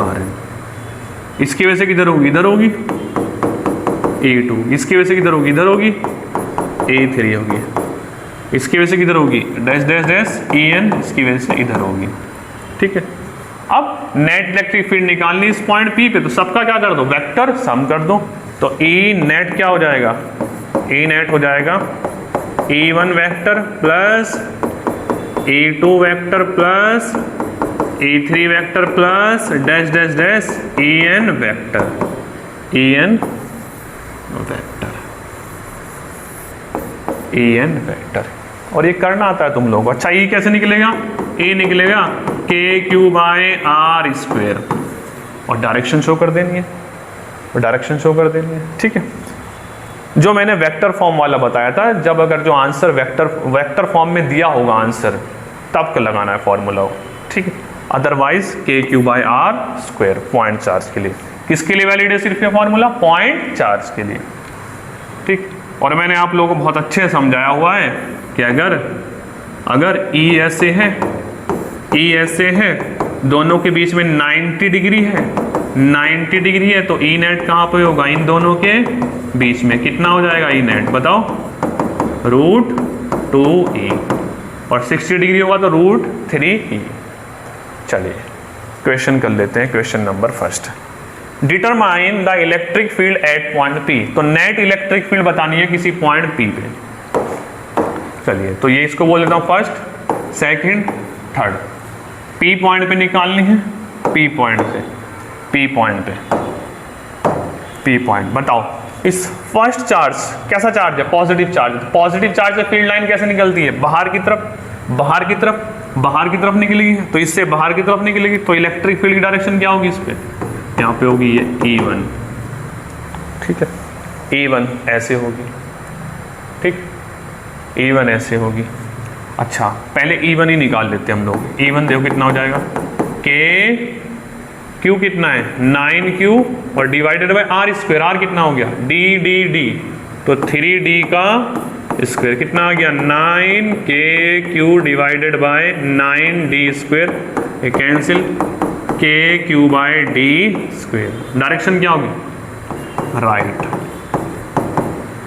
Rn। इसकी वजह से किधर होगी, इधर होगी E2। इसकी वजह से किधर होगी, इधर होगी E3 होगी। इसकी वजह से किधर होगी, डैश डैश डैश En। इसकी वजह से इधर होगी। ठीक है, अब नेट इलेक्ट्रिक फील्ड निकालनी इस पॉइंट P पे, तो सबका क्या कर दो, वेक्टर सम कर दो। तो E नेट क्या हो जाएगा, E नेट हो जाएगा E1 vector plus E2 vector plus E3 vector plus dash dash dash En vector, En vector. और ये करना आता है तुम लोगों को। अच्छा, E कैसे निकलेगा, E निकलेगा KQ बाय R स्क्वेयर। और डायरेक्शन शो कर देनी है, और डायरेक्शन शो कर देनी है। ठीक है, जो मैंने वेक्टर फॉर्म वाला बताया था, जब अगर जो आंसर वेक्टर फॉर्म में दिया होगा आंसर, तब लगाना है फॉर्मूला। ठीक है, अदरवाइज k/r² पॉइंट चार्ज के लिए। किसके लिए वैलिड है सिर्फ ये फॉर्मूला? पॉइंट चार्ज के लिए। ठीक, और मैंने आप लोगों को बहुत अच्छे से समझाया हुआ है कि अगर E ऐसे है, E ऐसे है, दोनों के बीच में 90 डिग्री है, 90 डिग्री है, तो E नेट कहाँ पे होगा? इन दोनों के बीच में। कितना हो जाएगा E नेट बताओ? √2E, और 60 डिग्री होगा तो √3E। चलिए क्वेश्चन कर लेते हैं, question number first. Determine the electric field at point P। तो नेट इलेक्ट्रिक फील्ड बतानी है किसी पॉइंट P पे। चलिए, तो ये इसको बोल देता हूँ first, second, third. P point पे निकालनी है, P पॉइंट पे, P पॉइंट पे, P पॉइंट। बताओ इस फर्स्ट चार्ज कैसा चार्ज है? Positive charge. पॉजिटिव चार्ज से फील्ड लाइन कैसे निकलती है? बाहर की तरफ, बाहर की तरफ, बाहर की तरफ निकलेगी, तो इससे बाहर की तरफ निकलेगी, तो इलेक्ट्रिक फील्ड की डायरेक्शन क्या होगी? इस पे यहाँ पे होगी ये E1। ठीक है, E1 ऐसे होगी। ठीक, E1 ऐसे होगी। अच्छा, पहले E1 ही निकाल लेते हैं हम लोग। E1 देखो कितना हो जाएगा, Q कितना है? 9Q, और डिवाइडेड बाय R²। R कितना हो गया? D, तो 3D का स्क्वायर कितना आ गया? 9KQ divided by 9D²। ये कैंसिल, KQ/D²। डायरेक्शन क्या होगी? Right,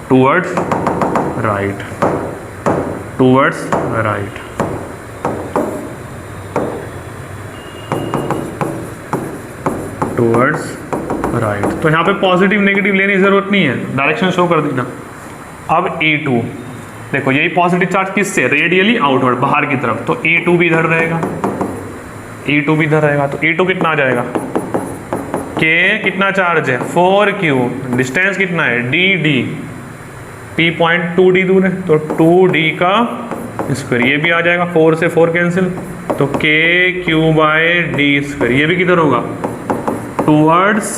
towards right, towards right. Towards right. तो यहाँ पे पॉजिटिव नेगेटिव लेने की जरूरत नहीं है, डायरेक्शन शो कर देना। अब E2 देखो, यही पॉजिटिव चार्ज किससे? रेडियली आउटवर्ड, बाहर की तरफ, तो E2 भी इधर रहेगा, E2 भी इधर रहेगा, तो E2 कितना आ जाएगा? K कितना चार्ज है? 4Q, डिस्टेंस कितना है? DD, P पॉइंट 2D दूर है, तो 2D का स्क्वायर, ये भी आ जाएगा, 4 से 4 कैंसिल, तो KQ/D²। ये भी किधर होगा? Towards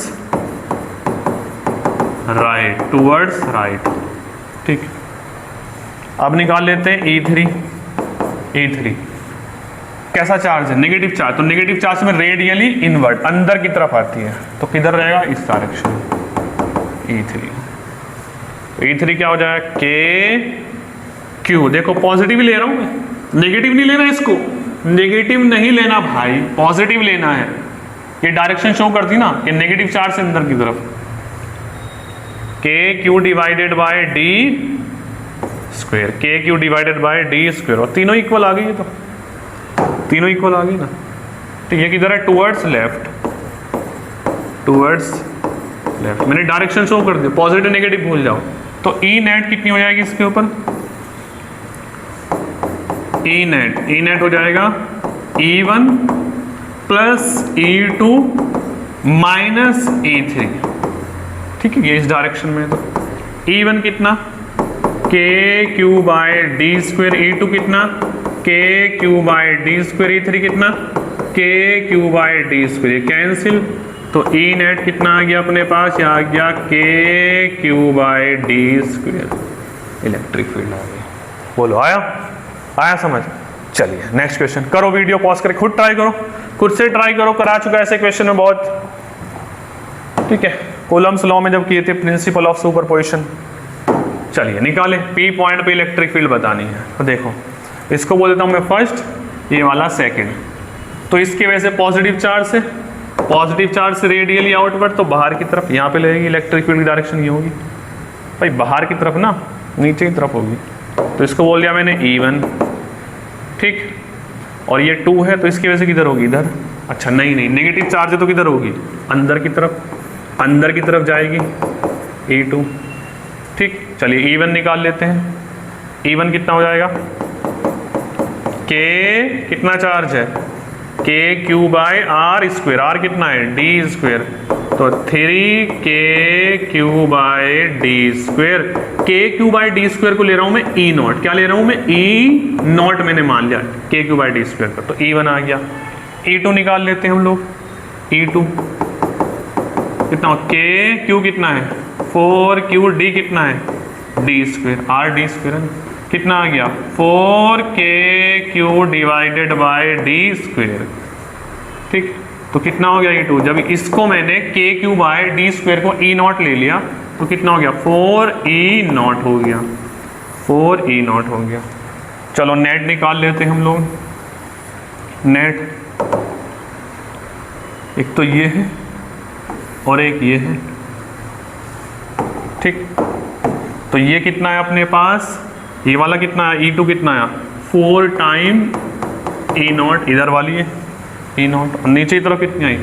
right, towards right. ठीक, अब निकाल लेते हैं E3 कैसा चार्ज है? Negative charge. तो नेगेटिव चार्ज में रेडियली इनवर्ट, अंदर की तरफ आती है, तो किधर रहेगा? इस डायरेक्शन में, E3। E3 क्या हो जाएगा? KQ। देखो पॉजिटिव ही ले रहा हूं मैं, नेगेटिव नहीं लेना इसको, नेगेटिव नहीं लेना भाई, पॉजिटिव लेना है। ये डायरेक्शन शो करती ना कि नेगेटिव चार्ज से अंदर की तरफ। KQ divided by D², KQ divided by D², और तीनों इक्वल आ गई है, तो तीनों इक्वल आ गई ना। तो ये किधर है? Towards left, towards left. मैंने डायरेक्शन शो कर दिया, पॉजिटिव नेगेटिव भूल जाओ। तो E नेट कितनी हो जाएगी इसके ऊपर? E नेट हो जाएगा E1 plus E2 minus E3। ठीक है, ये इस डायरेक्शन में। तो E1 कितना? KQ/D², E2 कितना? KQ/D², E3 कितना? KQ/D²। ये कैंसिल, तो E नेट कितना आ गया अपने पास? ये आ गया KQ/D²। इलेक्ट्रिक फील्ड आ गई। बोलो आया समझ? चलिए नेक्स्ट क्वेश्चन। करो वीडियो पॉज करके खुद ट्राई करो, खुद से ट्राई करो, करा चुका ऐसे क्वेश्चन में बहुत। ठीक है, कूलम्स लॉ में जब किए थे, प्रिंसिपल ऑफ सुपरपोजिशन। चलिए निकाले, P पॉइंट पे इलेक्ट्रिक फील्ड बतानी है। तो देखो, इसको बोल देता हूं मैं फर्स्ट, ये वाला सेकंड। तो इसकी वजह से पॉजिटिव चार्ज से रेडियली आउटवर्ड, तो बाहर की तरफ यहाँ पे लगेगी इलेक्ट्रिक फील्ड की डायरेक्शन। ये होगी भाई बाहर की तरफ ना, नीचे की तरफ होगी। तो इसको बोल दिया मैंने E1। ठीक, और ये 2 है, तो इसकी वजह से किधर होगी? इधर। अच्छा नहीं, नेगेटिव चार्ज है तो किधर होगी? अंदर की तरफ जाएगी, E2। ठीक, चलिए E1 निकाल लेते हैं। E1 कितना हो जाएगा? K कितना चार्ज है? KQ/R², R कितना है? D², तो 3KQ/D²। KQ/D² को ले रहा हूं मैं E0। क्या ले रहा हूं मैं? E0 मैंने मान लिया KQ/D² का, तो E1 आ गया। E2 निकाल लेते हैं हम लोग। E2 कितना के क्यू कितना है 4q, डी कितना है D square, R D square है, कितना आ गया 4kq divided by D square. ठीक, तो कितना हो गया ये 2, जब इसको मैंने kq बाय डी स्क्वेयर को ई नॉट ले लिया तो कितना हो गया 4e नॉट हो गया, 4e नॉट हो गया। चलो नेट निकाल लेते हैं हम लोग। नेट एक तो ये है और एक ये है। ठीक, तो ये कितना है अपने पास, ये वाला कितना है E2 कितना है 4 टाइम E नॉट, इधर वाली है E नॉट, और नीचे की तरफ कितनी आई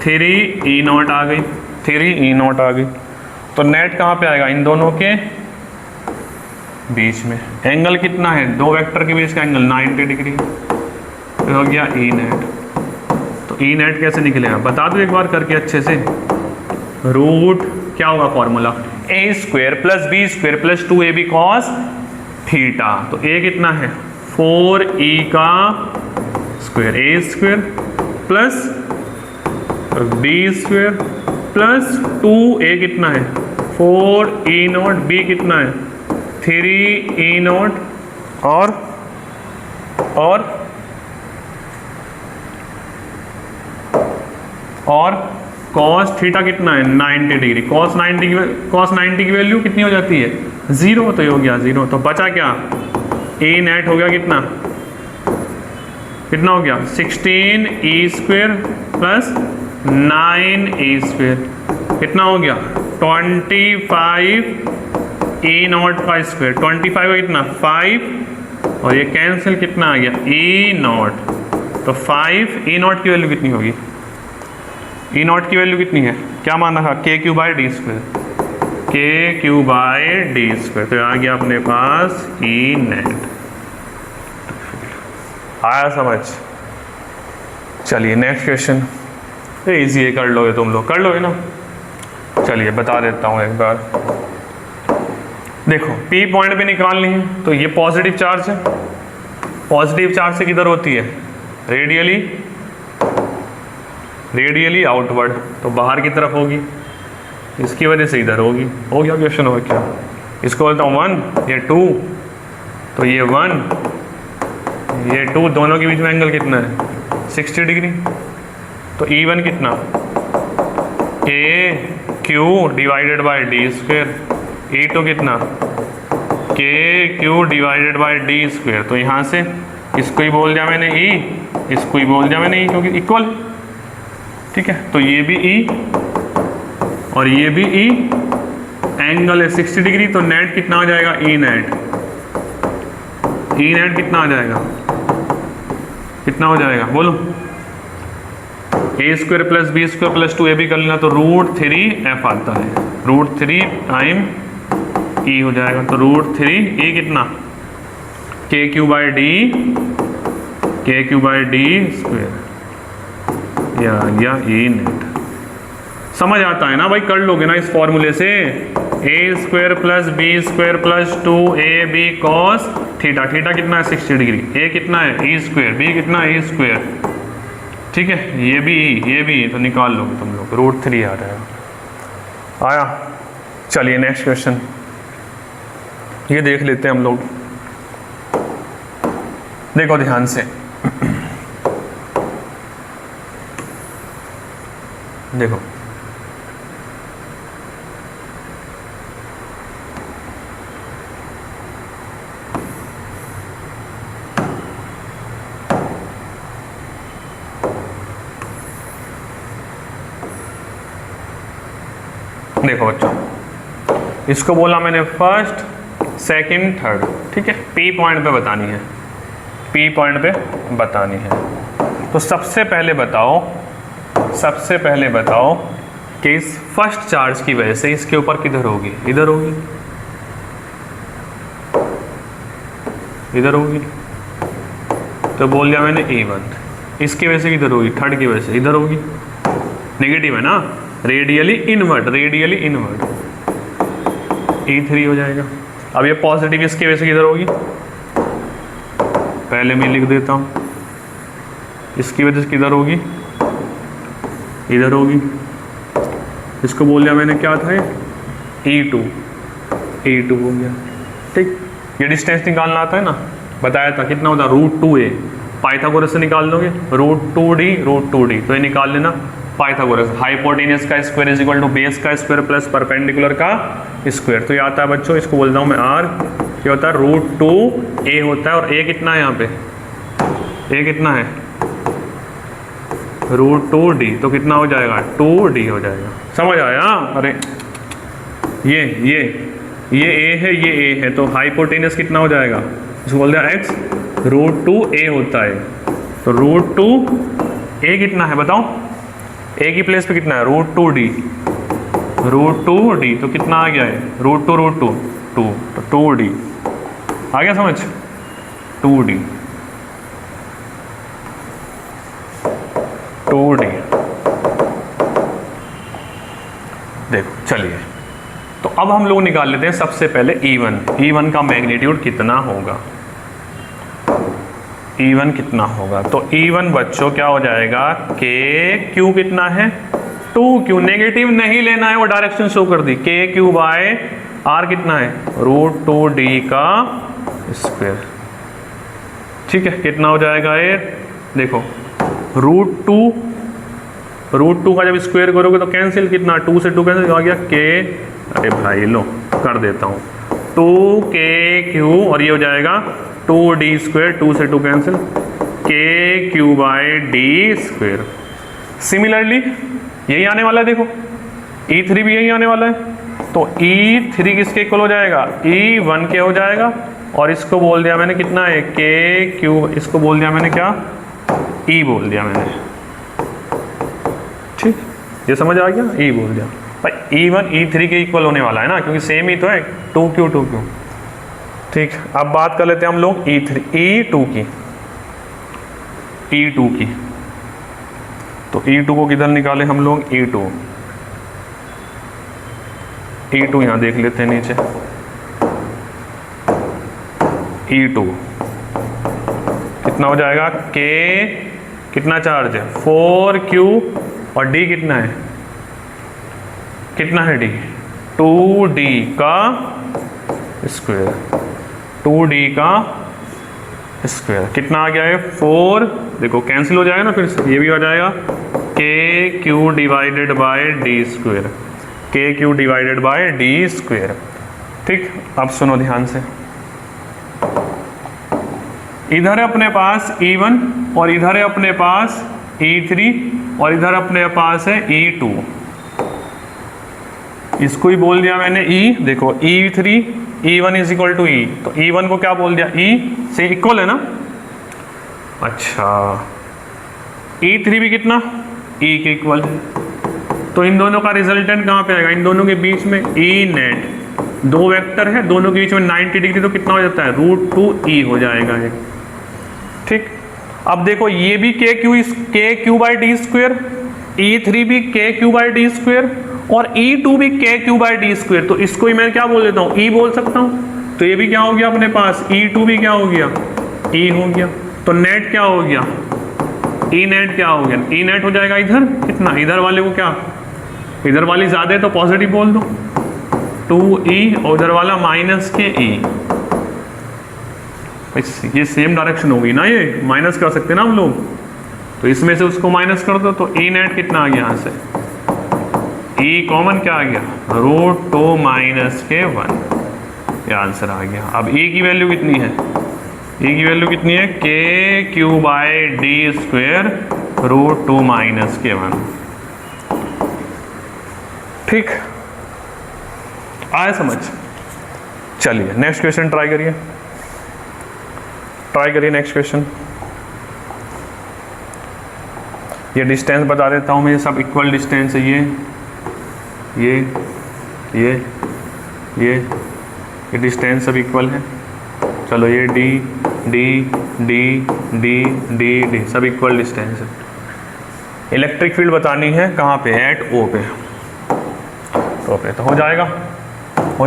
3E नॉट आ गई, 3E नॉट आ गई। तो नेट कहाँ पे आएगा, इन दोनों के बीच में। एंगल कितना है, दो वेक्टर के बीच का एंगल 90 डिग्री, तो हो गया E नेट। तो E नेट कैसे निकलेगा बता दो एक बार करके अच्छे से। रूट क्या होगा formula, A square plus B square plus 2ab cos theta. तो ए कितना है 4e का square, A square plus B square plus 2a कितना है 4e नॉट, b कितना है 3e नॉट, और cos थीटा कितना है 90 डिग्री। cos 90 की वैल्यू कितनी हो जाती है 0, तो ये हो गया 0। तो बचा क्या ए नेट हो गया कितना हो गया 16e square plus 9e square, कितना हो गया 25e नॉट का स्क्वेयर, 25 का कितना 5, और ये कैंसिल कितना आ गया e नॉट। तो 5e नॉट की वैल्यू कितनी होगी, ई नॉट की वैल्यू कितनी है, क्या माना था kq by D square, kq by D square. तो आ गया अपने पास ई नेट। आया समझ। चलिए नेक्स्ट क्वेश्चन, ये इजी है, कर लोगे तुम लोग, कर लोगे ना। चलिए बता देता हूँ एक बार। देखो P पॉइंट पे निकालनी है, तो ये पॉजिटिव चार्ज है, पॉजिटिव चार्ज से किधर होती है रेडियली आउटवर्ड, तो बाहर की तरफ होगी, इसकी वजह से इधर होगी। हो गया क्वेश्चन, हो क्या, इसको बोलता हूँ 1, ये 2, तो ये 1 ये 2, दोनों के बीच में एंगल कितना है 60 डिग्री। तो E1 कितना KQ divided by D square, E2 कितना KQ divided by D square. तो यहाँ से इसको ही बोल दिया मैंने E, इसको ही बोल दिया मैंने E, क्योंकि इक्वल। ठीक है, तो ये भी E और ये भी E, एंगल है 60 डिग्री। तो नेट कितना आ जाएगा E नेट, E नेट कितना आ जाएगा, कितना हो जाएगा बोलो, A square plus B square plus 2ab कर लेना, तो √3f आता है, √3 टाइम E हो जाएगा। तो √3 कितना kq बाय डी स्क्वायर, या गया E नेट। समझ आता है ना भाई, कर लोगे ना इस फॉर्मूले से, A square plus B square plus 2ab cos theta, theta कितना है 60 डिग्री, ए कितना है E स्क्वायर, बी कितना है E स्क्वायर। ठीक है, ये भी ये भी, तो निकाल लोगे तुम लोग, √3 आ जाएगा। आया। चलिए नेक्स्ट क्वेश्चन, ये देख लेते हैं हम लोग। देखो ध्यान से, देखो देखो बच्चों, इसको बोला मैंने फर्स्ट सेकंड थर्ड। ठीक है, P पॉइंट पे बतानी है, P पॉइंट पे बतानी है। तो सबसे पहले बताओ कि इस फर्स्ट चार्ज की वजह से इसके ऊपर किधर होगी, इधर होगी, इधर होगी। तो बोल दिया मैंने E1, इसकी वजह से किधर होगी, थर्ड की वजह से इधर होगी, नेगेटिव है ना, रेडियली इनवर्ट E3 हो जाएगा। अब ये पॉजिटिव इसकी वजह से किधर होगी, पहले मैं लिख देता हूँ, इसकी वजह से किधर होगी, इधर होगी। इसको बोल दिया मैंने क्या था, E2 हो गया। ठीक, ये डिस्टेंस निकालना आता है ना, बताया था कितना होता है, √2a, पाइथागोरस से निकाल दोगे √2d, तो ये निकाल लेना पाइथागोरस, हाइपोटेनियस का square is equal to base का स्क्वायर प्लस परपेंडिकुलर का स्क्वायर। तो ये आता है बच्चों, इसको बोलता हूँ मैं r, क्या होता है √2a होता है, और a कितना है यहाँ पे, a कितना है √2d, तो कितना हो जाएगा 2d हो जाएगा। समझ आया? अरे ये a है, ये a है, तो हाइपोटेनियस कितना हो जाएगा, इसको बोल दिया x, √2a होता है, तो √2a कितना है बताओ, a की प्लेस पे कितना है √2d, तो कितना आ गया है √2 2, तो 2d आ गया समझ, 2d। देखो चलिए, तो अब हम लोग निकाल लेते हैं सबसे पहले E1 का मैग्नीट्यूड कितना होगा, E1 कितना होगा, तो E1 बच्चों क्या हो जाएगा, KQ कितना है 2Q, नेगेटिव नहीं लेना है, वो डायरेक्शन शो कर दी, KQ बाय R कितना है √2d का स्क्वायर। ठीक है, कितना हो जाएगा ये, देखो √2 का जब स्क्वायर करोगे तो कैंसिल, कितना 2 से 2 कैंसिल आ गया K, अरे भाई लो कर देता हूँ 2KQ, और ये हो जाएगा 2d स्क्वायर, 2 से 2 cancel, KQ by d square. Similarly यही आने वाला है, देखो E3 भी यही आने वाला है, तो E3 किसके इक्वल हो जाएगा, E1 के हो जाएगा, और इसको बोल दिया मैंने कितना है KQ, इसको बोल दिया मैंने क्या, E बोल दिया मैंने। ठीक, ये समझ आ गया, E बोल दिया भाई, E1 E3 के इक्वल होने वाला है ना, क्योंकि सेम ही तो है 2Q। ठीक, अब बात कर लेते हैं हम लोग E2 की, तो E2 को किधर निकाले हम लोग, E2 यहाँ देख लेते हैं नीचे, E2 कितना हो जाएगा, K कितना चार्ज है 4Q, और D कितना है D 2D का स्क्वायर, 2D का स्क्वायर कितना आ गया है 4, देखो कैंसिल हो जाएगा ना, फिर ये भी हो जाएगा KQ divided by D square, KQ divided by D square. ठीक, अब सुनो ध्यान से, इधर है अपने पास E1, और इधर है अपने पास E3, और इधर अपने पास है E2, इसको ही बोल दिया मैंने E, देखो E3 E1 is equal to E, तो E1 को क्या बोल दिया, E से इक्वल है ना, अच्छा E3 भी कितना E के इक्वल है, तो इन दोनों का रिजल्टेंट कहाँ पे आएगा, इन दोनों के बीच में E नेट, दो वेक्टर है, दोनों के बीच में 90 डिग्री, तो कितना हो जाता है √2E हो जाएगा ये। ठीक, अब देखो ये भी KQ by D square, E3 भी KQ बाई डी स्क्वायर, और E2 भी KQ बाई डी स्क्वायर, तो इसको ही मैं क्या बोल देता हूँ, E बोल सकता हूँ, तो ये भी क्या हो गया अपने पास, E2 भी क्या हो गया, E हो गया, तो नेट क्या हो गया, E नेट क्या हो गया, E नेट हो जाएगा इधर कितना, इधर वाले को क्या, इधर वाली ज़्यादा है तो पॉजिटिव बोल दो 2E, और उधर वाला माइनस के E, ये सेम डायरेक्शन होगी ना, ये माइनस कर सकते हैं ना हम लोग, तो इसमें से उसको माइनस कर दो, तो E नेट कितना आ गया यहाँ से, E कॉमन क्या आ गया √2 माइनस के 1, ये आंसर आ गया। अब E की वैल्यू कितनी है, E की वैल्यू कितनी है KQ by D square √2 minus के 1। ठीक, आया समझ? चलिए नेक्स्ट क्वेश्चन ट्राई करिए, नेक्स्ट क्वेश्चन। ये डिस्टेंस बता देता हूँ मैं, ये सब इक्वल डिस्टेंस है, ये डिस्टेंस सब इक्वल है। चलो ये D सब इक्वल डिस्टेंस है। इलेक्ट्रिक फील्ड बतानी है कहाँ पे, एट O पे, तो हो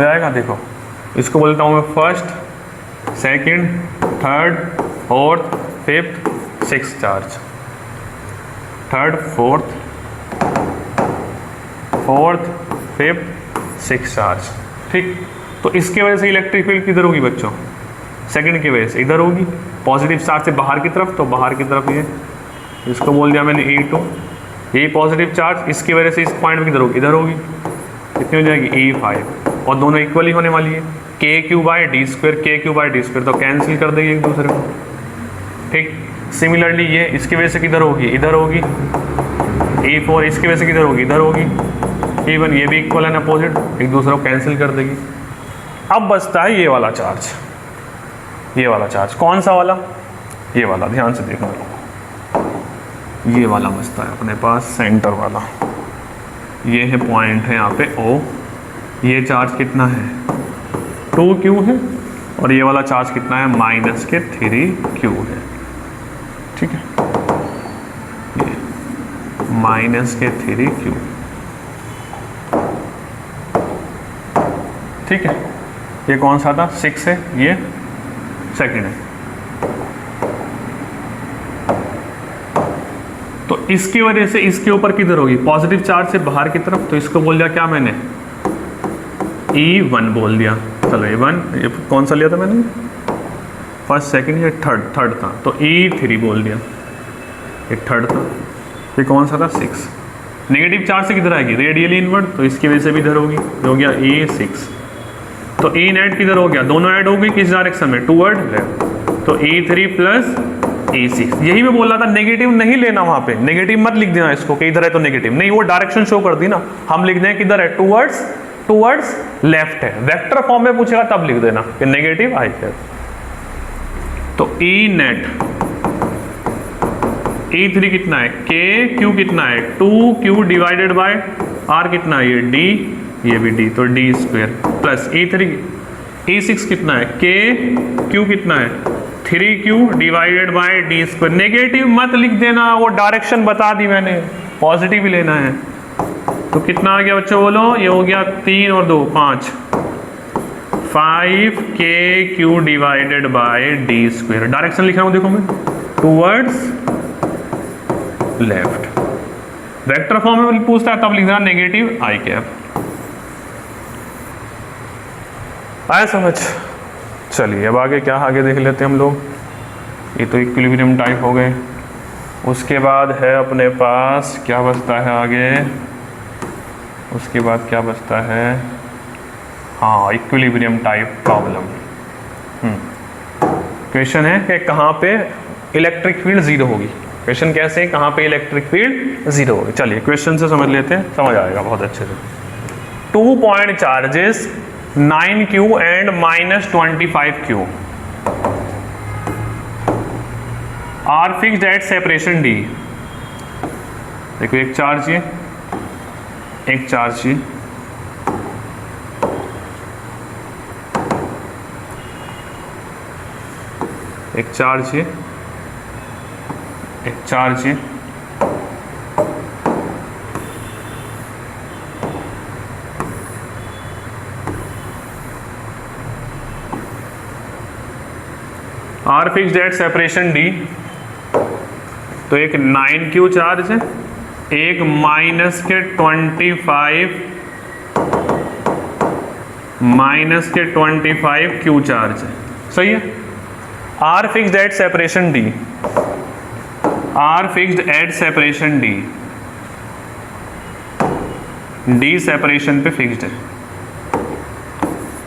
जाएगा। देखो इसको बोलता हूँ मैं first, second, third, fourth, fifth, sixth charge, third, fourth, fourth, fifth, six charge. ठीक, तो इसके वजह से इलेक्ट्रिक फील्ड किधर होगी बच्चों? सेकंड की वजह से इधर होगी, पॉजिटिव चार्ज से बाहर की तरफ, तो बाहर की तरफ ये, इसको बोल दिया मैंने E2। ये पॉजिटिव चार्ज इसकी वजह से इस पॉइंट में किधर होगी? इधर होगी। कितनी हो जाएगी? E5, और दोनों इक्वली होने वाली है, KQ/d², KQ/d², तो कैंसिल कर देगी एक दूसरे को। ठीक, सिमिलरली ये इसकी वजह से किधर होगी? इधर होगी। E4 इसकी वजह से किधर होगी? इधर होगी। E1 ये भी इक्वल एंड अपोजिट, एक दूसरे को कैंसिल कर देगी। अब बचता है ये वाला चार्ज। ये वाला चार्ज कौन सा वाला? ये वाला, ध्यान से देखना, ये वाला बचता है अपने पास, सेंटर वाला। ये है पॉइंट है यहाँ पे O। ये चार्ज कितना है? 2Q है, और ये वाला चार्ज कितना है? -3Q है। ठीक है, ये -3Q। ठीक है, ये कौन सा था? 6 है, ये सेकंड है। तो इसकी वजह से इसके ऊपर किधर होगी? पॉजिटिव चार्ज से बाहर की तरफ, तो इसको बोल दिया क्या मैंने? E1 बोल दिया। चलो E1, ये कौन सा लिया था मैंने? फर्स्ट, सेकंड, ये थर्ड था, तो E3 बोल दिया। ये थर्ड था, ये कौन सा था? 6। नेगेटिव चार्ज से किधर आएगी? रेडियली इनवर्ड, तो इसकी वजह से भी इधर होगी, हो गया E6। तो E नेट किधर हो गया? दोनों ऐड हो गई, किस डायरेक्शन में? टूवर्ड लेफ्ट, तो E3 प्लस E6। यही मैं बोल रहा था, नेगेटिव नहीं लेना वहां पे, नेगेटिव मत लिख देना इसको कि इधर है तो नेगेटिव नहीं, वो डायरेक्शन शो कर दी ना। हम लिख दें किधर है? टूवर्ड्स लेफ्ट है। वेक्टर फॉर्म में पूछेगा तब लिख देना कि नेगेटिव आई है। तो E नेट E3 कितना है? KQ कितना है? 2Q डिवाइडेड बाय R कितना है? ये D, ये भी D, तो D² प्लस E3। E6 कितना है? KQ कितना है? 3Q divided by D²। Negative मत लिख देना, वो डायरेक्शन बता दी मैंने, पॉजिटिव ही लेना है। तो कितना आ गया बच्चों बोलो? ये हो गया 3 और 2 5, 5KQ divided by D²। Direction लिख रहा हूं देखो मैं, टूवर्ड्स लेफ्ट। वेक्टर फॉर्म में पूछता है तब लिख देना नेगेटिव आई कैप। आया समझ? चलिए अब आगे क्या, आगे देख लेते हैं हम लोग। ये तो इक्विलिब्रियम टाइप हो गए। उसके बाद है अपने पास क्या बचता है आगे? उसके बाद क्या बचता है? हाँ, इक्विलिब्रियम टाइप प्रॉब्लम। क्वेश्चन है कि कहाँ पे इलेक्ट्रिक फील्ड जीरो होगी। क्वेश्चन कैसे है? कहाँ पे इलेक्ट्रिक फील्ड जीरो होगी। चलिए क्वेश्चन से समझ लेते हैं, समझ आएगा बहुत अच्छे से। 2 point charges 9Q and -25Q are fixed at separation D। देखो एक चार्ज ये, एक चार्ज ये, एक चार्ज ये, एक चार्ज ये, are fixed at separation D। तो एक 9Q चार्ज है, एक -25Q चार्ज है। सही है। Are fixed at separation D, are fixed at separation D, D separation पे फिक्स्ड है,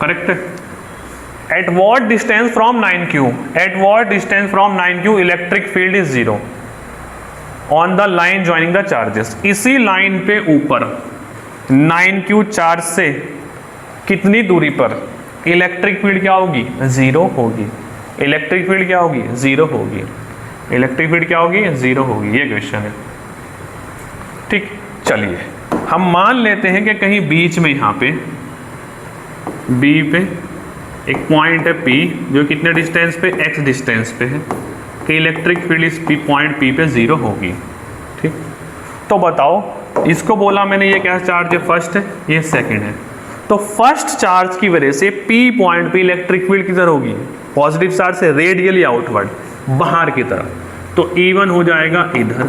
करेक्ट है। At what distance from 9Q? At what distance from 9Q electric field is 0 on the line joining the charges? इसी लाइन पे ऊपर 9Q चार्ज से कितनी दूरी पर इलेक्ट्रिक फील्ड क्या होगी? 0 होगी। इलेक्ट्रिक फील्ड क्या होगी? 0 होगी। इलेक्ट्रिक फील्ड क्या होगी? 0 होगी। ये क्वेश्चन है। ठीक, चलिए हम मान लेते हैं कि कहीं बीच में यहाँ पे B पे एक पॉइंट है P, जो कितने डिस्टेंस पे? x डिस्टेंस पे है, कि इलेक्ट्रिक फील्ड इस पॉइंट P पे 0 होगी। ठीक, तो बताओ, इसको बोला मैंने ये क्या चार्ज है? फर्स्ट है, ये सेकंड है। तो फर्स्ट चार्ज की वजह से P पॉइंट पे इलेक्ट्रिक फील्ड किधर होगी? पॉजिटिव चार्ज से रेडियली आउटवर्ड, बाहर की तरफ, तो E1 हो जाएगा इधर।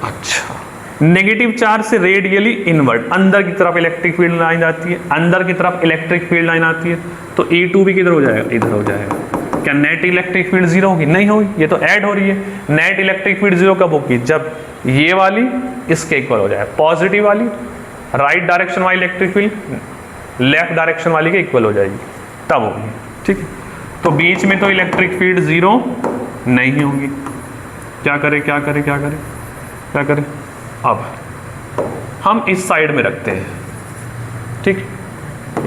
अच्छा, नेगेटिव चार्ज से रेडियली इनवर्ट, अंदर की तरफ इलेक्ट्रिक फील्ड लाइन जाती है, अंदर की तरफ इलेक्ट्रिक फील्ड लाइन आती है, तो E2 भी किधर हो जाएगा, इधर हो जाएगा। क्या नेट इलेक्ट्रिक फील्ड जीरो होगी? नहीं होगी, ये तो ऐड हो रही है। नेट इलेक्ट्रिक फील्ड जीरो कब होगी? जब ये वाली इसके इक्वल हो जाए, पॉजिटिव वाली राइट डायरेक्शन वाली इलेक्ट्रिक फील्ड लेफ्ट डायरेक्शन वाली के इक्वल हो जाएगी, तब होगी। ठीक है, तो बीच में तो इलेक्ट्रिक फील्ड जीरो नहीं होगी। क्या करें क्या करें क्या करें क्या करें? अब हम इस साइड में रखते हैं। ठीक,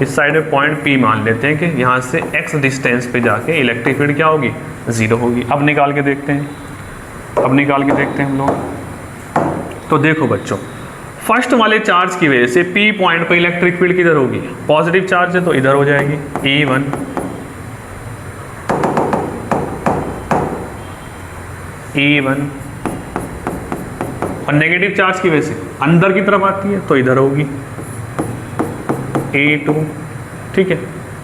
इस साइड में पॉइंट P मान लेते हैं कि यहाँ से x डिस्टेंस पे जाके इलेक्ट्रिक फील्ड क्या होगी, जीरो होगी। अब निकाल के देखते हैं, अब निकाल के देखते हैं हम लोग। तो देखो बच्चों, फर्स्ट वाले चार्ज की वजह से P पॉइंट पे इलेक्ट्रिक फील्ड किधर होगी, पॉजिटिव चार्ज है तो इधर हो जाएगी E1, E1, और नेगेटिव चार्ज की वजह से अंदर की तरफ आती है तो इधर होगी E2। ठीक है,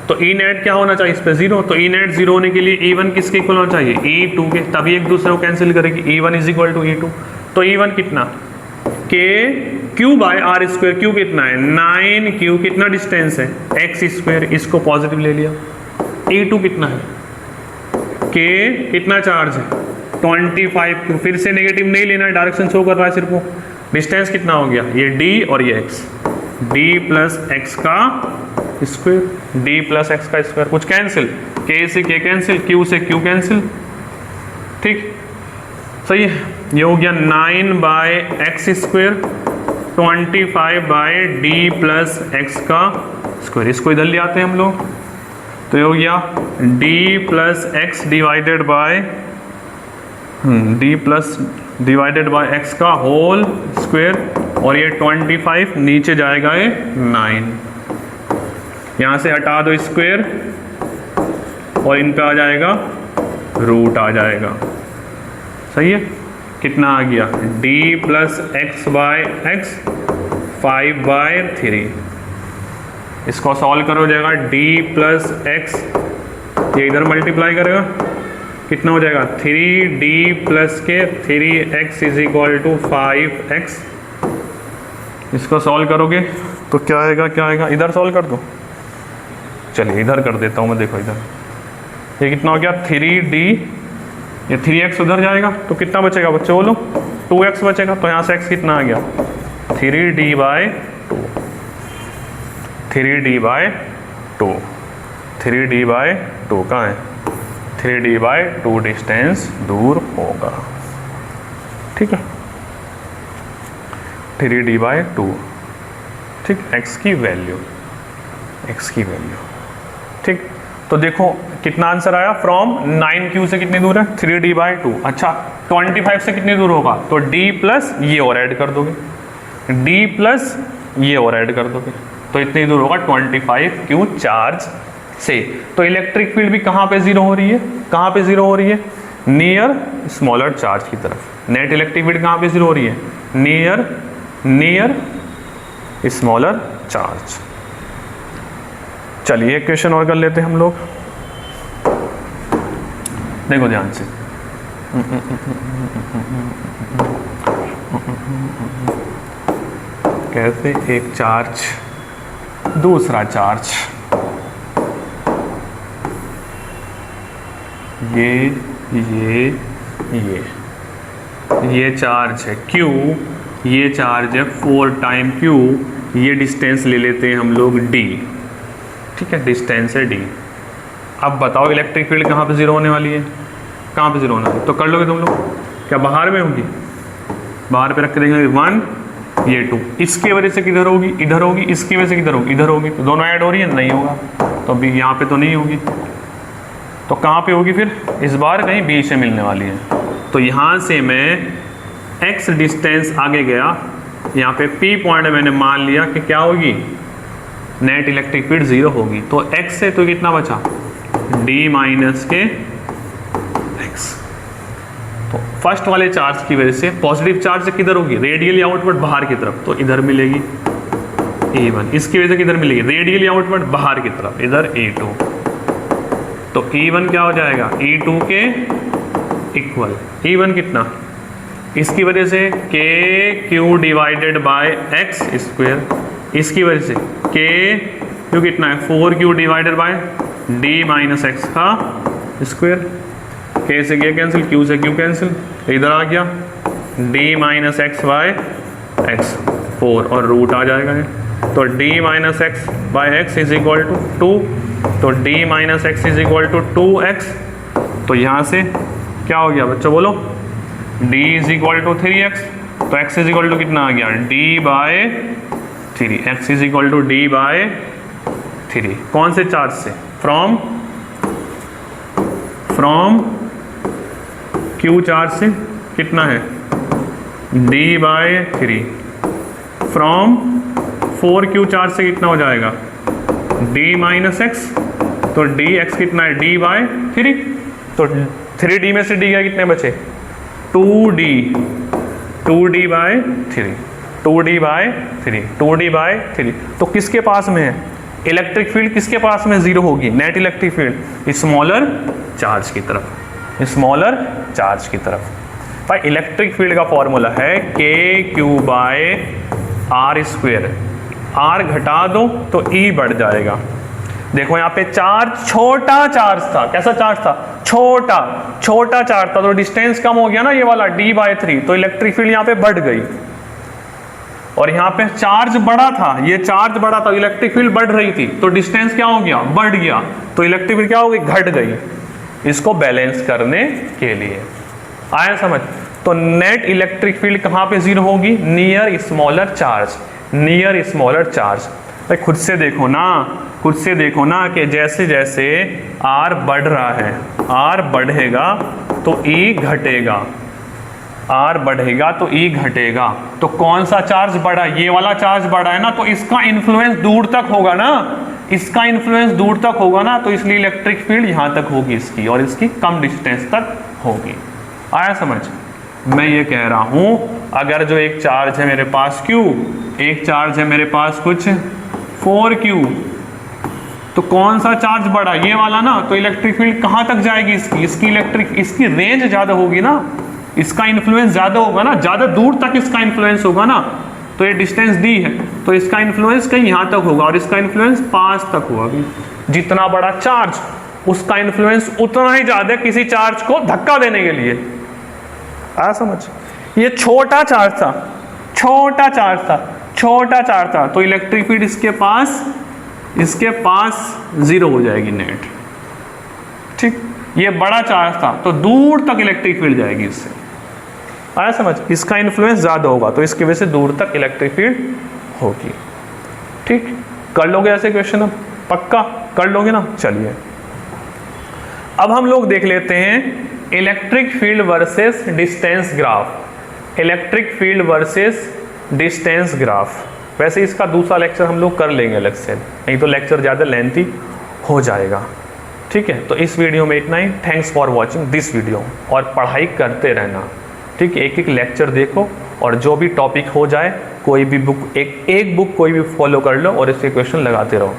तो E नेट क्या होना चाहिए इस पे, जीरो। तो E नेट जीरो होने के लिए E1 किसके इक्वल होना चाहिए, E2 के, तभी एक दूसरे को कैंसिल करेगी। E1 is equal to E2, तो E1 कितना, K Q by R square. Q कितना है 9, Q कितना डिस्टेंस है x स्क्वायर, इसको पॉजिटिव ले लिया। E2 कितना है, K कितना चार्ज है 25, Q फिर से नेगेटिव नहीं लेना है, डायरेक्शन शो कर रहा है सिर्फ वो। डिस्टेंस कितना हो गया, ये D और ये x, D प्लस एक्स का स्क्वायर, D प्लस एक्स का स्क्वायर, कुछ कैंसिल, K से K कैंसिल, Q से Q कैंसिल। ठीक, सही है, ये हो गया 9 by x square 25 by D plus x का स्क्वायर। इसको इधर ले आते हैं हम लोग, तो ये हो गया D plus x divided by D plus divided by x का होल स्क्वायर, और ये 25 नीचे जाएगा ये 9, यहाँ से हटा दो स्क्वायर और इन पे आ जाएगा रूट आ जाएगा। सही है, कितना आ गया D plus x by x 5/3। इसको सॉल्व करो, हो जाएगा D प्लस एक्स, ये इधर मल्टीप्लाई करेगा, कितना हो जाएगा 3D प्लस के 3x is equal to 5x। इसको सॉल्व करोगे तो क्या आएगा, क्या आएगा, इधर सॉल्व कर दो। चलिए इधर कर देता हूँ मैं, देखो इधर ये कितना हो गया 3D, ये 3x उधर जाएगा तो कितना बचेगा बच्चों बोलो, 2x बचेगा। तो यहाँ से x कितना आ गया 3D/2, 3D/2, 3D/2 कहाँ है, 3D/2 डिस्टेंस दूर होगा। ठीक है, 3D/2। ठीक, x की वैल्यू, x की वैल्यू। ठीक, तो देखो कितना आंसर आया, फ्रॉम 9Q से कितनी दूर है 3D/2। अच्छा 25 से कितनी दूर होगा, तो D प्लस ये और ऐड कर दोगे, D प्लस ये और ऐड कर दोगे, तो इतनी दूर होगा 25Q चार्ज से। तो इलेक्ट्रिक फील्ड भी कहाँ पे जीरो हो रही है, कहाँ पे जीरो हो रही है, नियर स्मॉलर चार्ज की तरफ। नेट इलेक्ट्रिक फील्ड कहाँ पे जीरो हो रही है, नियर स्मॉलर चार्ज। चलिए एक क्वेश्चन और कर लेते हैं हम लोग, देखो ध्यान से। कैसे एक चार्ज दूसरा चार्ज, ये चार्ज है Q, ये चार्ज है 4 टाइम Q, ये डिस्टेंस ले लेते हैं हम लोग D। ठीक है, डिस्टेंस है D। अब बताओ इलेक्ट्रिक फील्ड कहाँ पे जीरो होने वाली है, कहाँ पे जीरो होना है, तो कर लोगे तुम लोग, क्या बाहर में होगी, बाहर पे रख के देखेंगे 1 ये 2, इसके वजह से किधर होगी, इधर होगी, इसकी वजह से किधर होगी, इधर होगी, तो दोनों ऐड हो रही है, नहीं होगा, तो अभी यहाँ पे तो नहीं होगी, तो कहाँ पे होगी फिर, इस बार कहीं B से मिलने वाली है। तो यहाँ से मैं x डिस्टेंस आगे गया, यहाँ पे P पॉइंट मैंने मान लिया कि क्या होगी, नेट इलेक्ट्रिक फील्ड जीरो होगी। तो x से तो कितना बचा D माइनस के x। तो फर्स्ट वाले चार्ज की वजह से पॉजिटिव चार्ज किधर होगी, रेडियली आउटवर्ड बाहर की तरफ, तो इधर मिलेगी E1। इसकी वजह से किधर मिलेगी, रेडियली आउटवर्ड बाहर की तरफ, इधर E2। तो E1 क्या हो जाएगा, E2 के इक्वल। E1 कितना, इसकी वजह से k Q divided by x square, इसकी वजह से के क्यू कितना है 4q divided by d minus x का स्क्वेयर, के से के कैंसिल, क्यू से क्यू कैंसिल, इधर आ गया d minus x by x 4 और रूट आ जाएगा है, तो d minus x by x is equal to 2, तो d minus x is equal to 2x, तो यहाँ से क्या हो गया बच्चों बोलो, d is equal to 3x, तो x इज इक्वल टू कितना आ गया d by 3, x is equal to d by 3, कौन से चार्ज से, फ्रॉम q चार्ज से कितना है d by 3, from 4q charge से कितना हो जाएगा d माइनस एक्स, तो dx कितना है d बाय 3, तो 3d में से d गया कितने बचे 2d bye 3, 2d bye 3, 2d bye 3, तो किसके पास में है इलेक्ट्रिक फील्ड, किसके पास में 0 होगी, net electric field smaller charge की तरफ, स्मॉलर चार्ज की तरफ। भाई इलेक्ट्रिक फील्ड का फॉर्मूला है k Q by r square, r घटा दो तो ई बढ़ जाएगा। देखो यहाँ पे चार्ज छोटा चार्ज था, कैसा चार्ज था, छोटा चार्ज था, तो डिस्टेंस कम हो गया ना ये वाला d बाय 3, तो इलेक्ट्रिक फील्ड यहाँ पे बढ़ गई, और यहाँ पे चार्ज बड़ा था, ये चार्ज बड़ा था, इलेक्ट्रिक फील्ड बढ़ रही थी, तो डिस्टेंस क्या हो गया, बढ़ गया, तो इलेक्ट्रिक फील्ड क्या हो गई, घट गई, इसको बैलेंस करने के लिए। आया समझ, तो नेट इलेक्ट्रिक फील्ड कहाँ पे 0 होगी, near smaller charge, near smaller charge. भाई खुद से देखो ना कि जैसे जैसे R बढ़ रहा है, R बढ़ेगा तो E घटेगा, R बढ़ेगा तो E घटेगा, तो कौन सा चार्ज बढ़ा, ये वाला चार्ज बढ़ा है ना, तो इसका इन्फ्लुएंस दूर तक होगा ना, इसका इन्फ्लुएंस दूर तक होगा ना, तो इसलिए इलेक्ट्रिक फील्ड यहाँ तक होगी इसकी, और इसकी कम डिस्टेंस तक होगी। आया समझ, मैं ये कह रहा हूँ अगर जो एक चार्ज है मेरे पास Q, एक चार्ज है मेरे पास कुछ 4q, तो कौन सा चार्ज बढ़ा, ये वाला ना, तो इलेक्ट्रिक फील्ड कहाँ तक जाएगी इसकी रेंज ज़्यादा होगी ना, इसका इन्फ्लुएंस ज़्यादा होगा ना, ज़्यादा दूर तक इसका इन्फ्लुएंस होगा ना, तो ये डिस्टेंस दी है तो इसका इन्फ्लुएंस कहीं यहाँ तक होगा, और इसका इन्फ्लुएंस 5 तक होगा। जितना बड़ा चार्ज उसका इन्फ्लुएंस उतना ही ज़्यादा किसी चार्ज को धक्का देने के लिए। आया समझ, ये छोटा चार्ज था, तो इलेक्ट्रिक फील्ड इसके पास 0 हो जाएगी नेट, ठीक। ये बड़ा चार्ज था तो दूर तक इलेक्ट्रिक फील्ड जाएगी इससे। आया समझ, इसका इन्फ्लुएंस ज़्यादा होगा तो इसकी वजह से दूर तक इलेक्ट्रिक फील्ड होगी, ठीक। कर लोगे ऐसे क्वेश्चन, अब पक्का कर लोगे ना। चलिए अब हम लोग देख लेते हैं electric field versus distance graph, electric field versus distance graph. वैसे इसका दूसरा लेक्चर हम लोग कर लेंगे अलग से, नहीं तो लेक्चर ज़्यादा लेंथी हो जाएगा, ठीक है। तो इस वीडियो में इतना ही। Thanks for watching this video, और पढ़ाई करते रहना, ठीक। एक लेक्चर देखो, और जो भी टॉपिक हो जाए कोई भी बुक, एक बुक कोई भी फॉलो कर लो और इसके क्वेश्चन लगाते रहो।